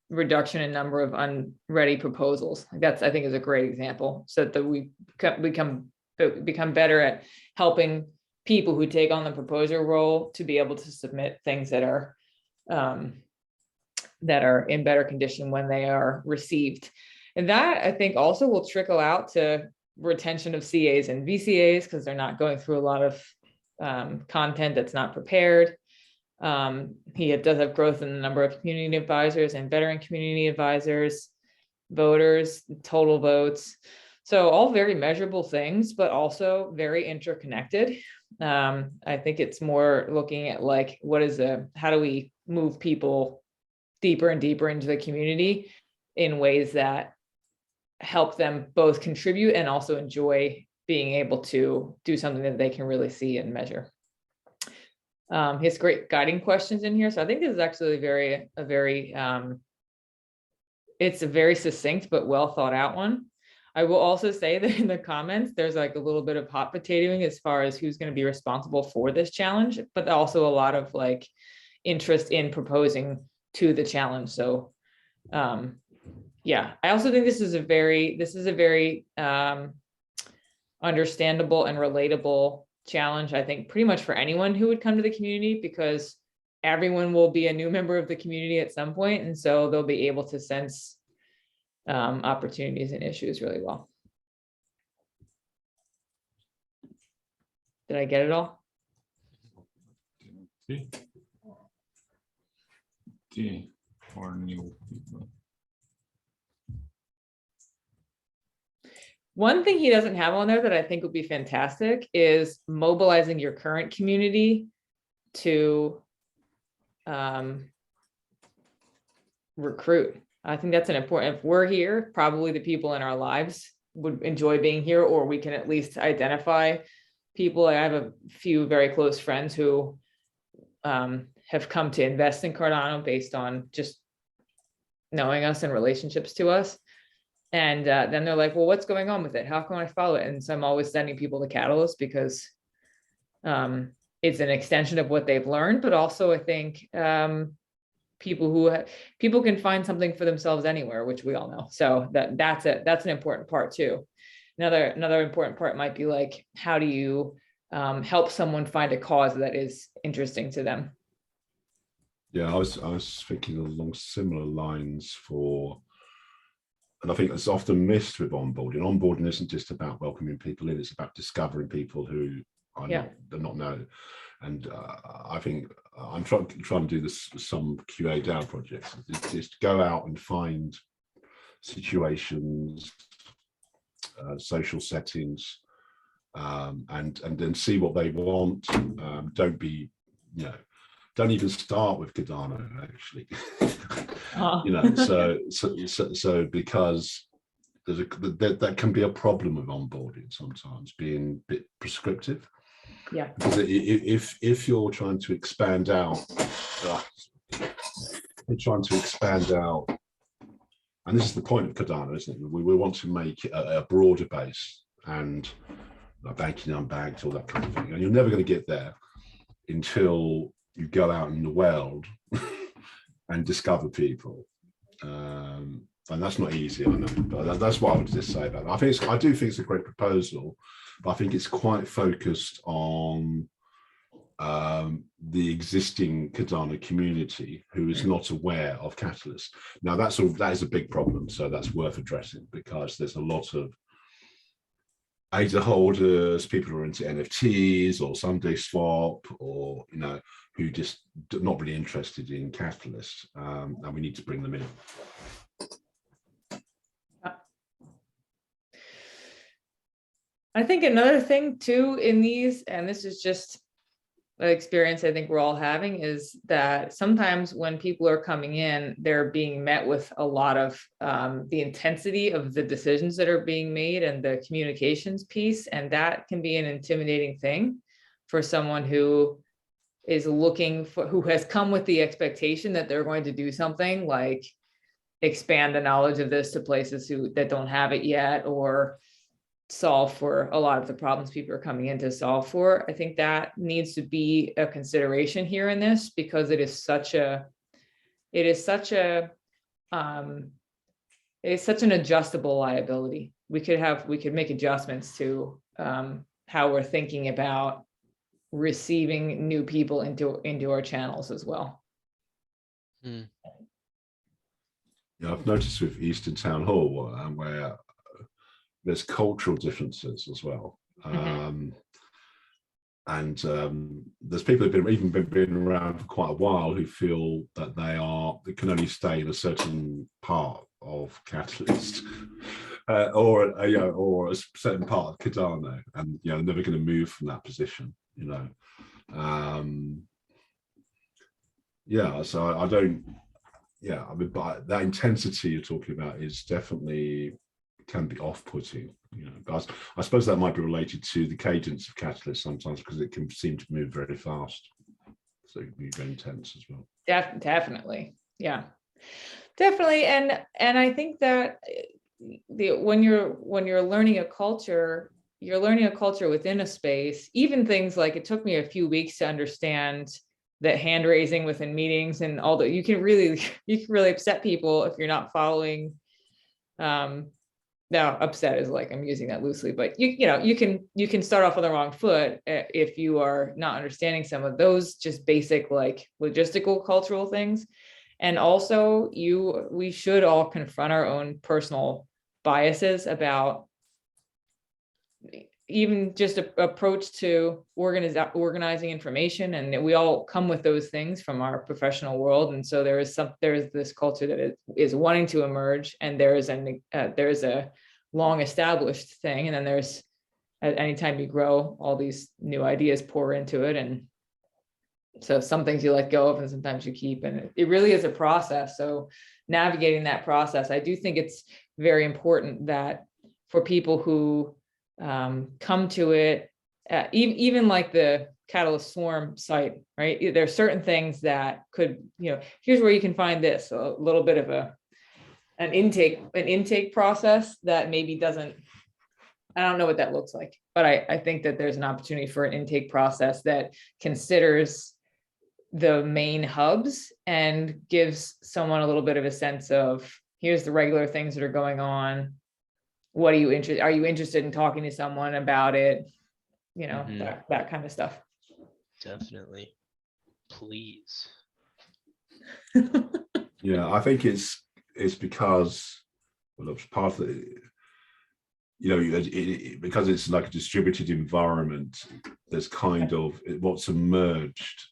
reduction in number of unready proposals. That's, I think, is a great example, so that we become better at helping people who take on the proposer role to be able to submit things that are in better condition when they are received. And that, I think, also will trickle out to retention of CAs and VCAs, because they're not going through a lot of content that's not prepared. He does have growth in the number of community advisors and veteran community advisors, voters, total votes. So all very measurable things, but also very interconnected. I think it's more looking at like, how do we move people deeper and deeper into the community in ways that help them both contribute and also enjoy being able to do something that they can really see and measure. He has great guiding questions in here. So I think this is actually it's a very succinct but well thought out one. I will also say that in the comments, there's like a little bit of hot potatoing as far as who's going to be responsible for this challenge, but also a lot of like interest in proposing to the challenge. So yeah, I also think this is a very understandable and relatable challenge, I think, pretty much for anyone who would come to the community, because everyone will be a new member of the community at some point, and so they'll be able to sense opportunities and issues really well. Did I get it all? For new people. One thing he doesn't have on there that I think would be fantastic is mobilizing your current community to recruit. I think that's an important, if we're here, probably the people in our lives would enjoy being here, or we can at least identify people. I have a few very close friends who have come to invest in Cardano based on just knowing us and relationships to us. And then they're like, well, what's going on with it? How can I follow it? And so I'm always sending people to Catalyst, because it's an extension of what they've learned, but also I think people can find something for themselves anywhere, which we all know. So that's an important part too. Another important part might be like, how do you help someone find a cause that is interesting to them? Yeah, I was thinking along similar lines and I think that's often missed with onboarding. Onboarding isn't just about welcoming people in; it's about discovering people who are not known. And I think I'm trying to do this some QA DAO projects. It's just go out and find situations, social settings, and then see what they want. Don't even start with Cardano, actually. So because that can be a problem with onboarding sometimes, being a bit prescriptive. Yeah. Because if you're trying to expand out, and this is the point of Cardano, isn't it? We want to make a broader base, and banking, unbanked, all that kind of thing. And you're never going to get there until you go out in the world and discover people. And that's not easy, I know, but that's what I would just say about it. I do think it's a great proposal, but I think it's quite focused on the existing Cardano community who is not aware of Catalyst. Now that is a big problem, so that's worth addressing, because there's a lot of ADA holders, people who are into NFTs or Sunday Swap, or who just not really interested in catalysts, and we need to bring them in. I think another thing too in these, and this is just an experience I think we're all having, is that sometimes when people are coming in, they're being met with a lot of the intensity of the decisions that are being made and the communications piece. And that can be an intimidating thing for someone who is looking for, who has come with the expectation that they're going to do something like expand the knowledge of this to places that don't have it yet, or solve for a lot of the problems people are coming in to solve for. I think that needs to be a consideration here in this, because it is such an adjustable liability. We could make adjustments to how we're thinking about receiving new people into our channels as well. Yeah, I've noticed with Eastern Town Hall where there's cultural differences as well. And there's people who've been around for quite a while who feel that they can only stay in a certain part of Catalyst or a certain part of Cardano, and they're never going to move from that position. Yeah, so I don't. Yeah, I mean, but that intensity you're talking about is definitely can be off-putting, but I suppose that might be related to the cadence of Catalyst sometimes, because it can seem to move very fast, so it can be very intense as well. Definitely, yeah, definitely, and I think that when you're learning a culture, you're learning a culture within a space. Even things like, it took me a few weeks to understand that hand raising within meetings and all that, you can really upset people if you're not following. Now, upset is like, I'm using that loosely, but you can start off on the wrong foot if you are not understanding some of those just basic like logistical cultural things. And also we should all confront our own personal biases about even just approach to organizing information, and we all come with those things from our professional world. And so there is this culture that is wanting to emerge, and there is a long established thing, and then there's, at any time you grow, all these new ideas pour into it, and so some things you let go of and sometimes you keep, and it really is a process. So navigating that process, I do think it's very important that for people who come to it, even like the Catalyst Swarm site, right? There are certain things that could, here's where you can find this, a little bit of an intake process that maybe doesn't, I don't know what that looks like, but I think that there's an opportunity for an intake process that considers the main hubs and gives someone a little bit of a sense of, here's the regular things that are going on. What are you interested? Are you interested in talking to someone about it? That kind of stuff. Definitely. Please. Yeah, I think it's because, well, it's part of the, because it's like a distributed environment. There's kind of what's emerged.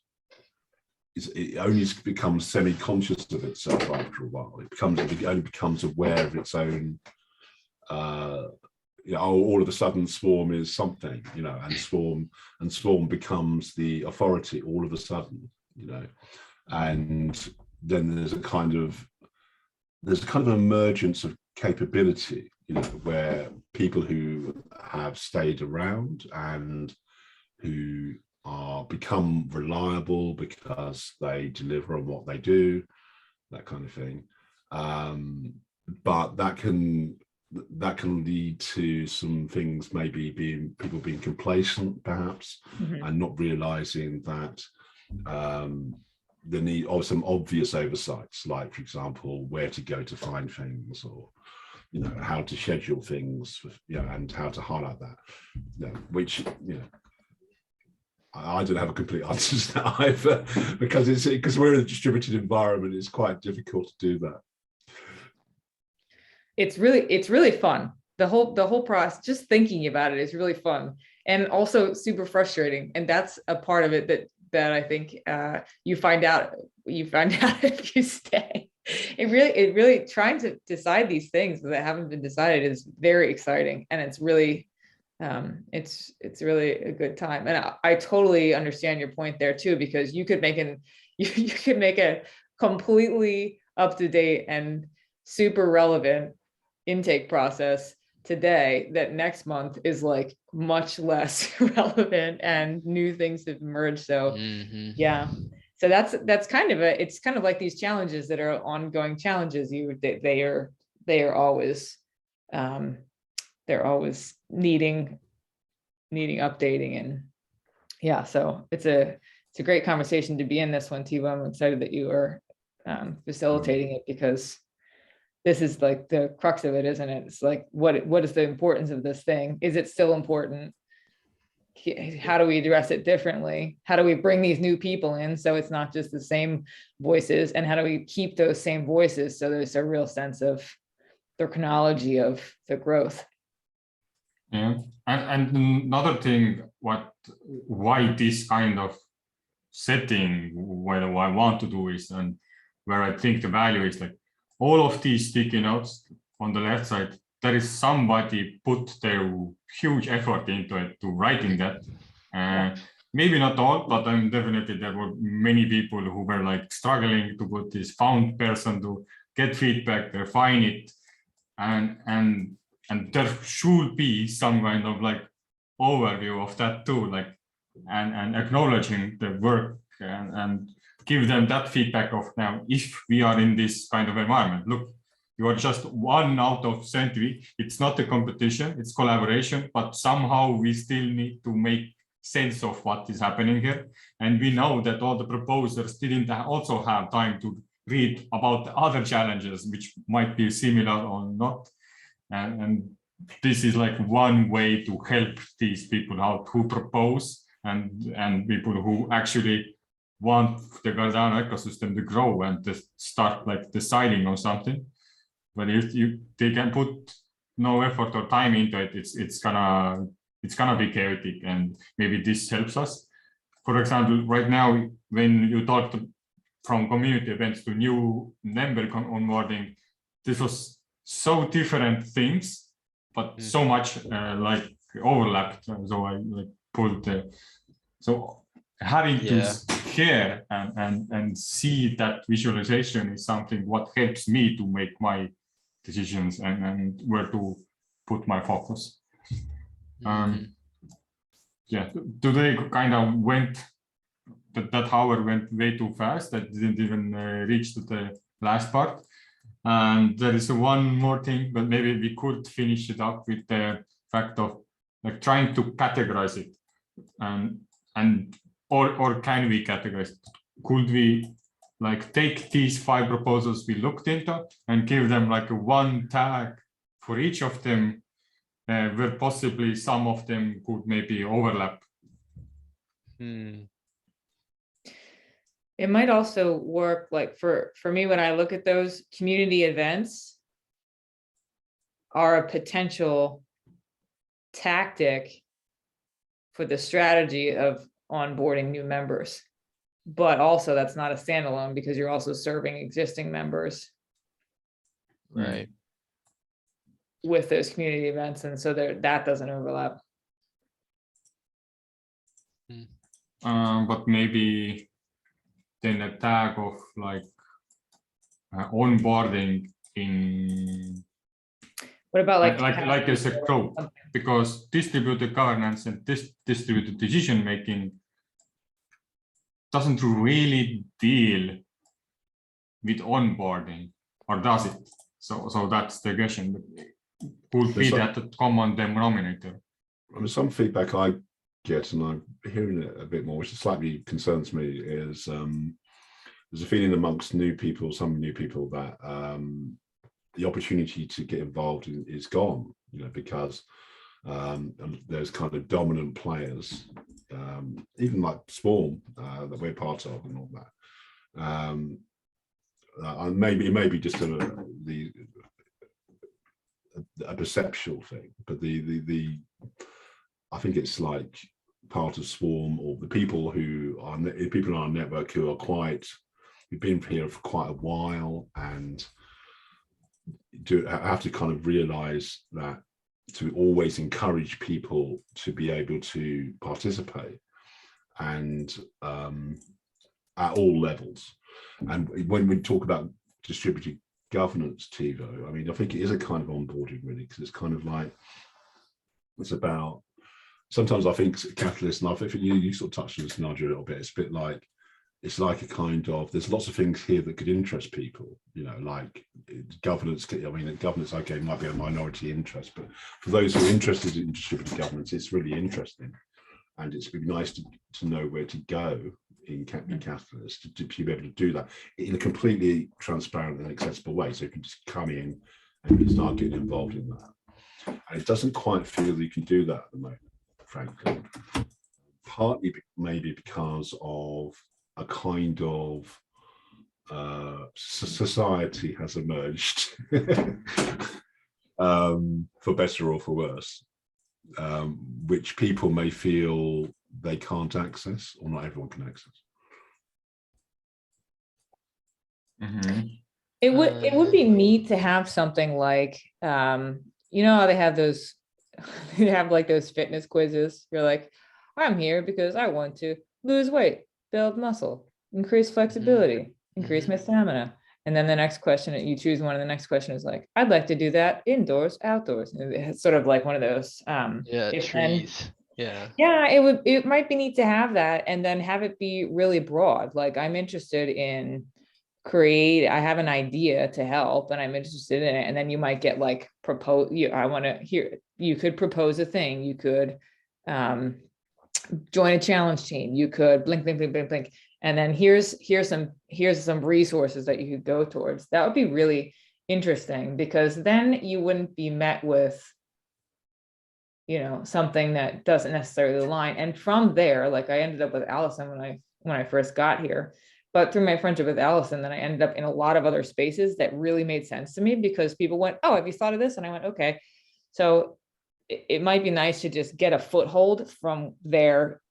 It only becomes semi-conscious of itself after a while. It only becomes aware of its own. All of a sudden Swarm is something, and Swarm becomes the authority all of a sudden, and then there's a kind of emergence of capability, where people who have stayed around and who become reliable because they deliver on what they do, that kind of thing. But that can lead to some things, maybe people being complacent perhaps, and not realizing that the need of some obvious oversights, like, for example, where to go to find things, or how to schedule things, and how to highlight that, which I don't have a complete answer to that either, because we're in a distributed environment. It's quite difficult to do that. It's really fun. the whole process, just thinking about it is really fun and also super frustrating. And that's a part of it that I think you find out if you stay. It really trying to decide these things that haven't been decided is very exciting, and it's really really a good time. And I totally understand your point there too, because you could make you could make a completely up to date and super relevant intake process today that next month is like much less relevant and new things have emerged. So yeah, so that's kind of it's kind of like these challenges that are ongoing challenges. They are always they're always needing updating. And yeah, so it's a great conversation to be in this one, Tevo. I'm excited that you are facilitating it, because this is like the crux of it, isn't it? It's like, what is the importance of this thing? Is it still important? How do we address it differently? How do we bring these new people in so it's not just the same voices? And how do we keep those same voices so there's a real sense of the chronology of the growth? Yeah, and another thing, why this kind of setting, what I want to do is, and where I think the value is, like all of these sticky notes on the left side, there is somebody put their huge effort into it, to writing that. Maybe not all, but I'm definitely, there were many people who were like struggling to put this found person to get feedback, refine it, and there should be some kind of like overview of that too, like and acknowledging the work and give them that feedback of, now if we are in this kind of environment, look, you are just 1 out of 20. It's not a competition, it's collaboration, but somehow we still need to make sense of what is happening here. And we know that all the proposers didn't also have time to read about other challenges which might be similar or not. And this is like one way to help these people out who propose, and people who actually want the Cardano ecosystem to grow and to start like deciding on something. But if they can put no effort or time into it, it's gonna be chaotic, and maybe this helps us. For example, right now, when you talk from community events to new member onboarding, this was so different things, but so much like overlapped. So I like pulled so having to hear and see that visualization is something what helps me to make my decisions and where to put my focus. Yeah, today kind of went, that hour went way too fast. I didn't even reach to the last part. And there is one more thing, but maybe we could finish it up with the fact of like trying to categorize it, or can we categorize it? Could we like take these 5 proposals we looked into and give them like a 1 tag for each of them, where possibly some of them could maybe overlap? It might also work like for me, when I look at those, community events are a potential tactic for the strategy of onboarding new members. But also that's not a standalone, because you're also serving existing members. Right. With those community events. And so that doesn't overlap. But maybe then a tag of like onboarding in, what about like as a group, because distributed governance and distributed decision making doesn't really deal with onboarding, or does it? So that's the question. Could be that a common denominator. I mean, some feedback I get, and I'm hearing it a bit more, which slightly concerns me, is there's a feeling amongst new people, some new people, that the opportunity to get involved is gone, because there's kind of dominant players, even like Swarm, that we're part of and all that. And maybe it may be just a perceptual thing, but the I think it's like part of Swarm, or the people who are people on our network who are who've been here for quite a while, and have to kind of realize that to always encourage people to be able to participate, and at all levels. And when we talk about distributed governance, Tevo, I mean, I think it is a kind of onboarding, really, because it's kind of like, it's about, sometimes I think Catalyst, and I think you sort of touched on this, Nadia, a little bit, it's a bit like, it's like a kind of, there's lots of things here that could interest people, you know, like governance. I mean, governance, okay, might be a minority interest, but for those who are interested in distributed governance, it's really interesting. And it's really nice to know where to go in Catalyst to be able to do that in a completely transparent and accessible way. So you can just come in and you start getting involved in that. And it doesn't quite feel you can do that at the moment, frankly. Partly maybe because of a kind of society has emerged, for better or for worse, which people may feel they can't access, or not everyone can access. It would be neat to have something like, you know how they have those, they have like those fitness quizzes. You're like, I'm here because I want to lose weight, build muscle, increase flexibility, increase my stamina. And then the next question, you choose one, and the next question is like, I'd like to do that indoors, outdoors. And it's sort of like one of those. Trees. Yeah. Yeah, it might be neat to have that, and then have it be really broad. Like, I'm interested in I have an idea to help, and I'm interested in it. And then you might get like I want to hear, you could propose a thing, you could join a challenge team, you could blink, blink, blink, blink, blink. And then here's some resources that you could go towards. That would be really interesting, because then you wouldn't be met with, you know, something that doesn't necessarily align. And from there, like, I ended up with Allison when I first got here, but through my friendship with Allison, then I ended up in a lot of other spaces that really made sense to me, because people went, oh, have you thought of this? And I went, okay. So it might be nice to just get a foothold from there.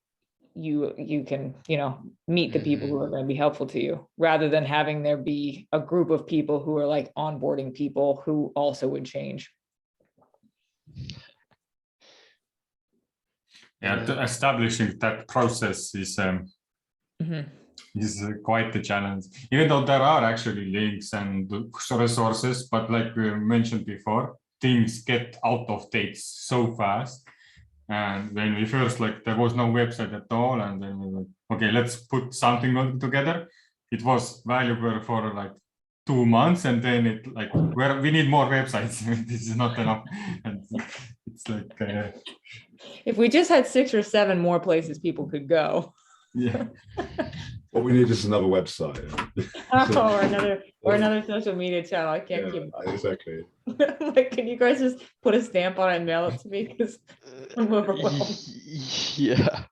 You can, you know, meet the people who are going to be helpful to you, rather than having there be a group of people who are like onboarding people who also would change. Yeah, establishing that process is quite the challenge, even though there are actually links and resources, but like we mentioned before, things get out of date so fast. And when we first, like, there was no website at all, and then we were like, okay, let's put something together. It was valuable for like 2 months, and then it like, we need more websites. This is not enough. And it's like if we just had 6 or 7 more places people could go. Yeah. What we need is another website. or another social media channel. I can't keep exactly. like, can you guys just put a stamp on it and mail it to me, because I'm overwhelmed. Yeah.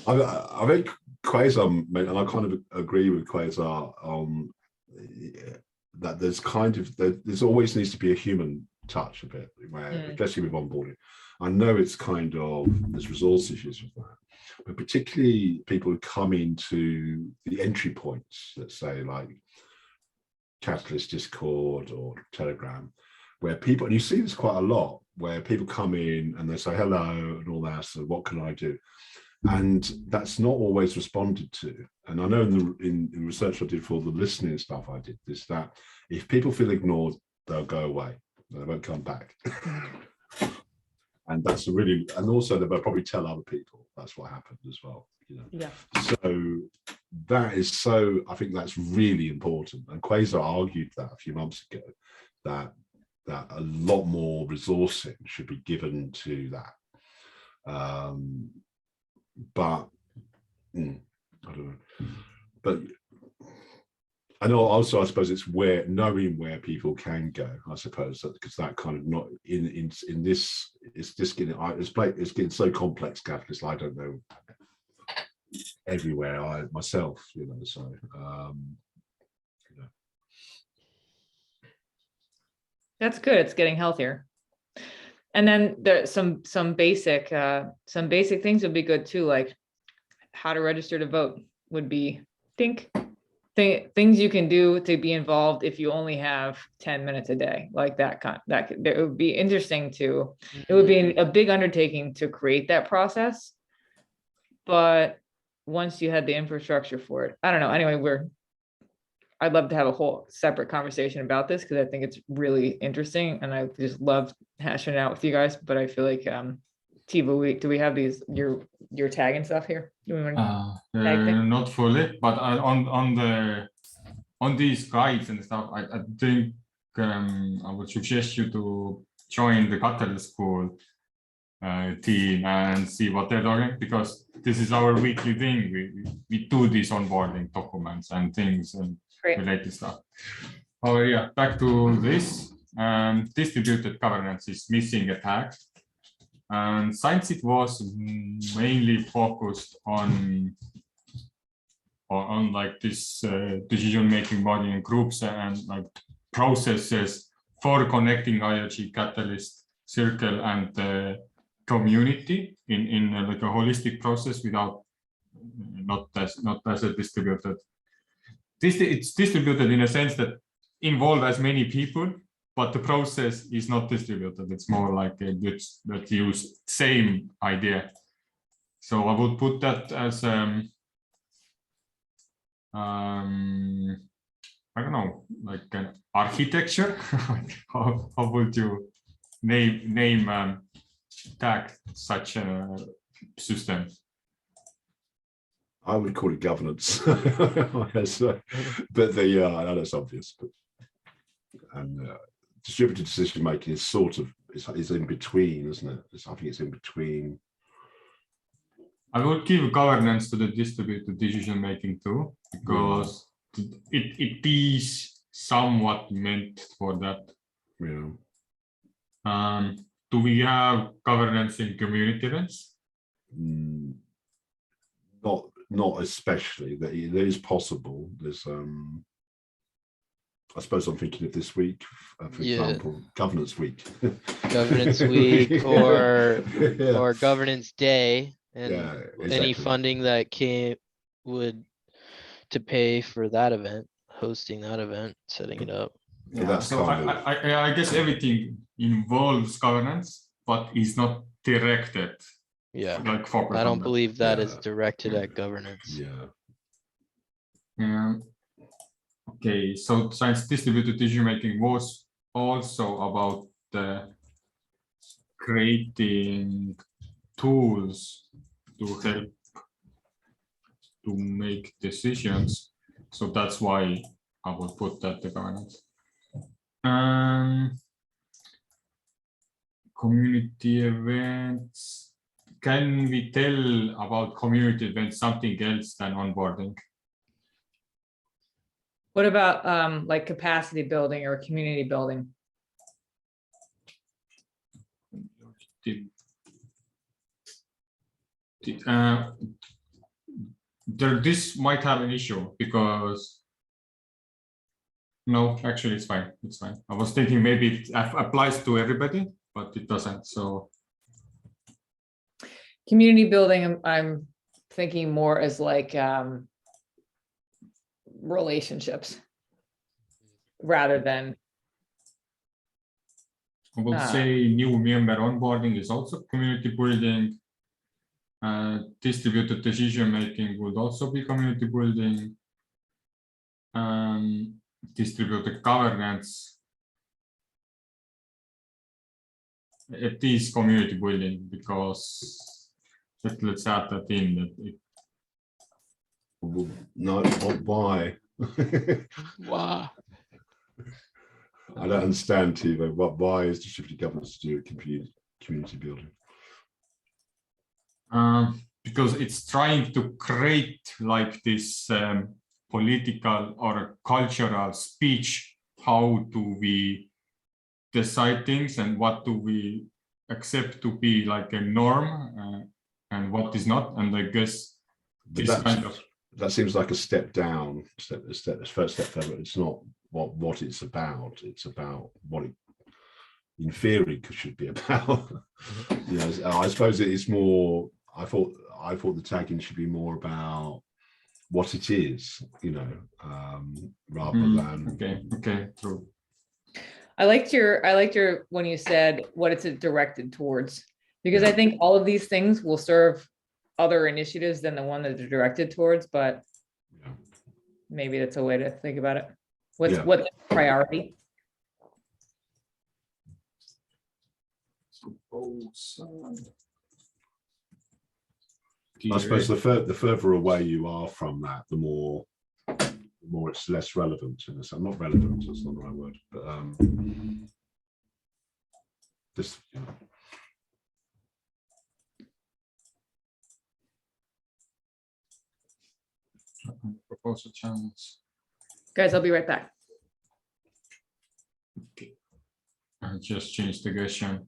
I think Quasar, and I kind of agree with Quasar that there's always needs to be a human touch a bit, where, especially with onboarding. I know it's kind of, there's resource issues with that, but particularly people who come into the entry points, let's say like Catalyst, Discord, or Telegram, where people, and you see this quite a lot, where people come in and they say hello and all that, so what can I do? And that's not always responded to. And I know in research I did for the listening stuff I did, is that if people feel ignored, they'll go away, they won't come back. And that's and also they'll probably tell other people that's what happened as well, you know. Yeah. So that is I think that's really important. And Quasar argued that a few months ago, that a lot more resourcing should be given to that. But I don't know. But and also, I suppose it's knowing where people can go. I suppose because that kind of not in this, it's just getting it's getting so complex, Catalyst. I don't know everywhere myself, you know. So That's good. It's getting healthier. And then there's some basic things would be good too, like how to register to vote would be things you can do to be involved if you only have 10 minutes a day, like that it would be interesting to, it would be a big undertaking to create that process. But once you had the infrastructure for it, I don't know. Anyway, I'd love to have a whole separate conversation about this because I think it's really interesting and I just love hashing it out with you guys. But I feel like Tevo, do we have these your tag and stuff here? Do we want to not fully, but on these guides and stuff, I think I would suggest you to join the Catalyst School team and see what they're doing, because this is our weekly thing. We do these onboarding documents and things and related stuff. Oh yeah, back to this. Distributed governance is missing a tag. And since it was mainly focused on like this decision-making body and groups and like processes for connecting IRG, Catalyst, Circle, and the community in like a holistic process without not as a distributed. It's distributed in a sense that involve as many people, but the process is not distributed. It's more like that use same idea. So I would put that as I don't know, like an architecture. how would you name tag such a system? I would call it governance. But I know it's obvious. But distributed decision making is sort of is in between, isn't it? I think it's in between. I would give governance to the distributed decision making too, because it is somewhat meant for that. Yeah. Do we have governance in community events? Not especially. That is possible. There's I suppose I'm thinking of this week, for example, Governance Week. Governance Week or Governance Day, and any funding that to pay for that event, hosting that event, setting it up. Yeah, so I guess everything involves governance, but is not directed. Yeah, like focus. I don't believe that is directed at governance. Yeah. Okay, so science distributed decision making was also about creating tools to help to make decisions. So that's why I would put that the governance. Community events. Can we tell about community events something else than onboarding? What about like capacity building or community building? This might have an issue because no, actually it's fine. It's fine. I was thinking maybe it applies to everybody, but it doesn't. So community building, I'm thinking more as like relationships rather than. I would say new member onboarding is also community building. Distributed decision making would also be community building. Distributed governance. It is community building because let's add that in. No, why? Wow. I don't understand, Tevo. Why is distributed governance to do with community building? Because it's trying to create like this political or cultural speech. How do we decide things and what do we accept to be like a norm and what is not? And I guess that seems like a step down, first step further. It's not what it's about. It's about in theory should be about. You know, I suppose it is more. I thought the tagging should be more about what it is, you know, rather than. Okay, true. I liked your when you said what it's directed towards, because I think all of these things will serve other initiatives than the one that they're directed towards, but maybe that's a way to think about it. What's the priority? I suppose the further away you are from that, the more it's less relevant. In this, not relevant. That's not the right word. But this, you know. Proposal channels. Guys, I'll be right back. Okay. I just changed the question.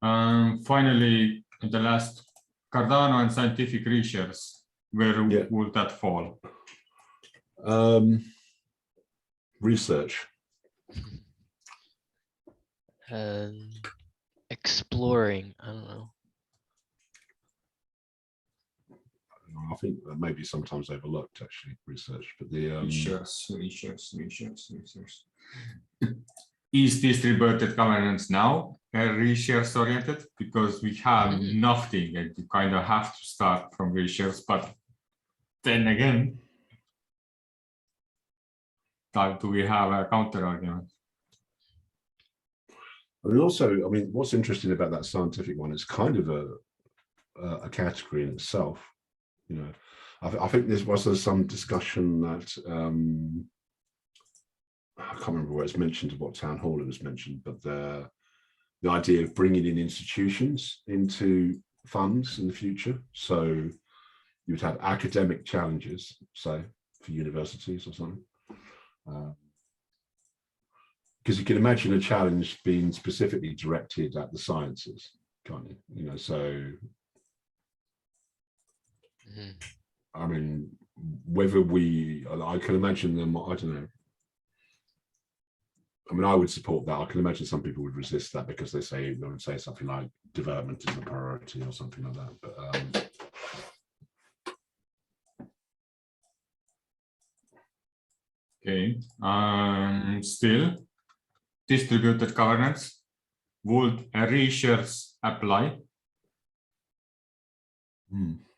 Finally, the last, Cardano and scientific research, where would that fall? Research. Exploring, I don't know. I think that may be sometimes overlooked, actually, research, but the research. Is distributed governance now research oriented? Because we have nothing, and you kind of have to start from research, but then again, do we have a counter argument? I mean, also, I mean, what's interesting about that scientific one is kind of a category in itself. You know, I think there's some discussion that I can't remember where it's mentioned, what town hall it was mentioned, but the idea of bringing in institutions into funds in the future. So you would have academic challenges, say, for universities or something. Because you can imagine a challenge being specifically directed at the sciences, can't you? You know, so I mean, whether I can imagine them, I don't know. I mean, I would support that. I can imagine some people would resist that because they would say something like development is a priority or something like that. But okay, still distributed governance, would a research apply?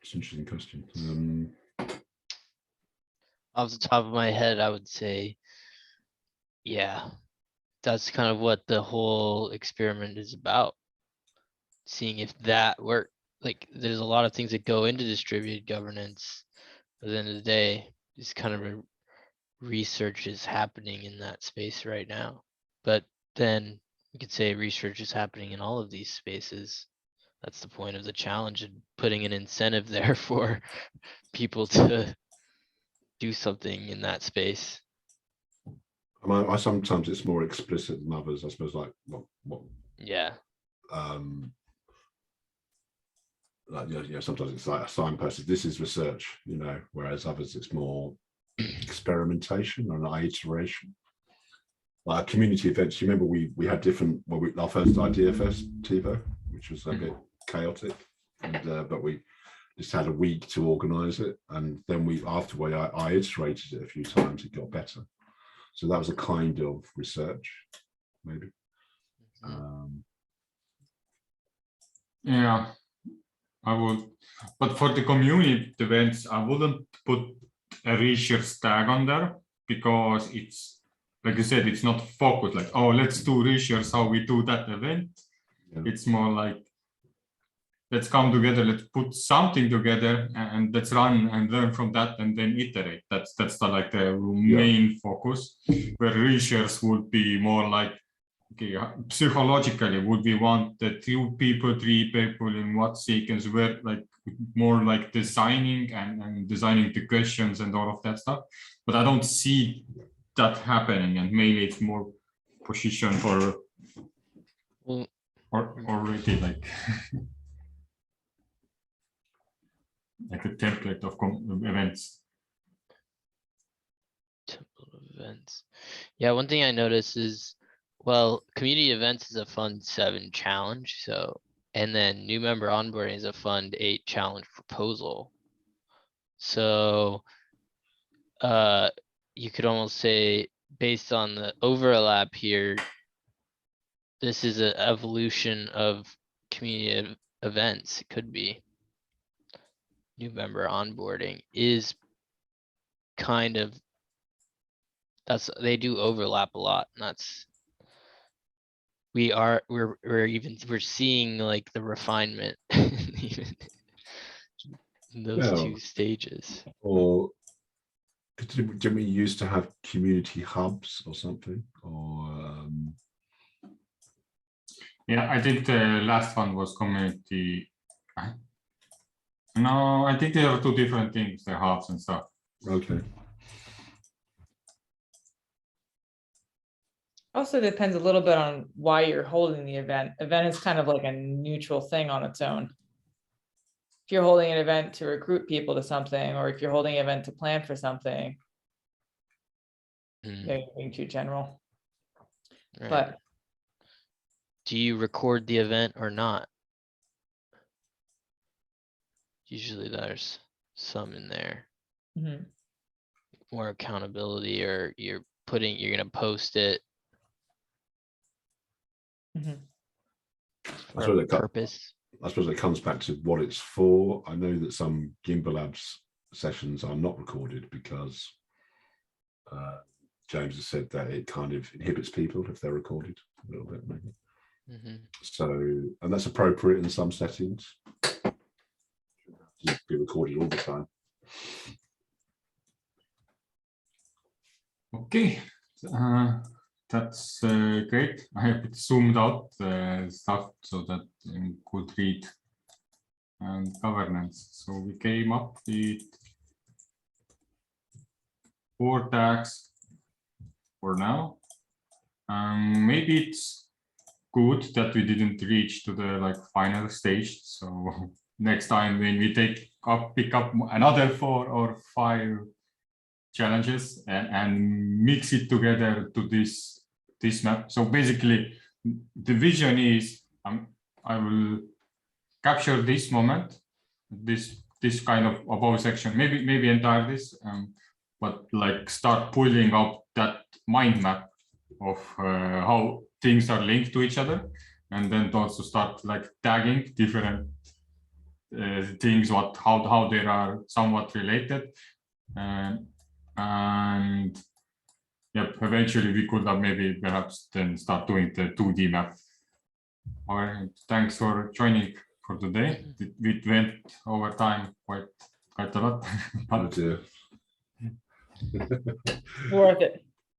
It's an interesting question. Off the top of my head, I would say, yeah, that's kind of what the whole experiment is about. Seeing if that works. Like, there's a lot of things that go into distributed governance. At the end of the day, it's kind of a research is happening in that space right now. But then you could say research is happening in all of these spaces. That's the point of the challenge, and putting an incentive there for people to do something in that space. I sometimes it's more explicit than others, I suppose, like what Yeah. Like, yeah, sometimes it's like a signpost, this is research, you know, whereas others it's more experimentation or an iteration. Like community events, you remember we had different, our first idea fest, Tevo, which was a bit chaotic, and but we just had a week to organize it, and then afterward I iterated it a few times, it got better. So that was a kind of research, maybe. Yeah, I would, but for the community events, I wouldn't put a research tag on there, because it's, like you said, it's not focused like, oh, let's do research how we do that event. Yeah. It's more like, let's come together, let's put something together, and let's run and learn from that and then iterate. That's like the main focus, where research would be more like, okay, psychologically, would we want the 2 people, 3 people in what sequence, where like more like designing and designing the questions and all of that stuff. But I don't see that happening, and maybe it's more position for or already like like a template of events. Template events. Yeah, one thing I noticed is Well, community events is a Fund 7 challenge, so, and then new member onboarding is a Fund 8 challenge proposal. So, you could almost say, based on the overlap here, this is an evolution of community events. It could be. New member onboarding is kind of, they do overlap a lot, and that's, we're seeing like the refinement even in those Well, two stages. Or didn't we used to have community hubs or something? Or Yeah, I think the last one was community. No, I think they are two different things, the hubs and stuff. okay. Also depends a little bit on why you're holding the event. Event is kind of like a neutral thing on its own. If you're holding an event to recruit people to something, or if you're holding an event to plan for something, Mm, maybe you're being too general. right. But Do you record the event or not? Usually there's some in there, mhm, more accountability, or you're gonna post it mhm. for suppose a it co- purpose. I suppose it comes back to what it's for. I know that some Gimbal Labs sessions are not recorded because James has said that it kind of inhibits people if they're recorded a little bit, maybe. Mhm. So, and that's appropriate in some settings. Be recorded all the time. Okay, that's great. I have it zoomed out stuff so that you could read and governance. So we came up with 4 tags for now. Maybe it's good that we didn't reach to the final stage. So next time when we pick up another 4 or 5 challenges and mix it together to this map. So basically the vision is I will capture this moment, this kind of above section, maybe entire this, but like start pulling up that mind map of how things are linked to each other, and then also start like tagging different things, how they are somewhat related, and yep, eventually we could have maybe perhaps then start doing the 2D map. All right, thanks for joining for today. We went over time quite a lot. But Oh dear. Worth it.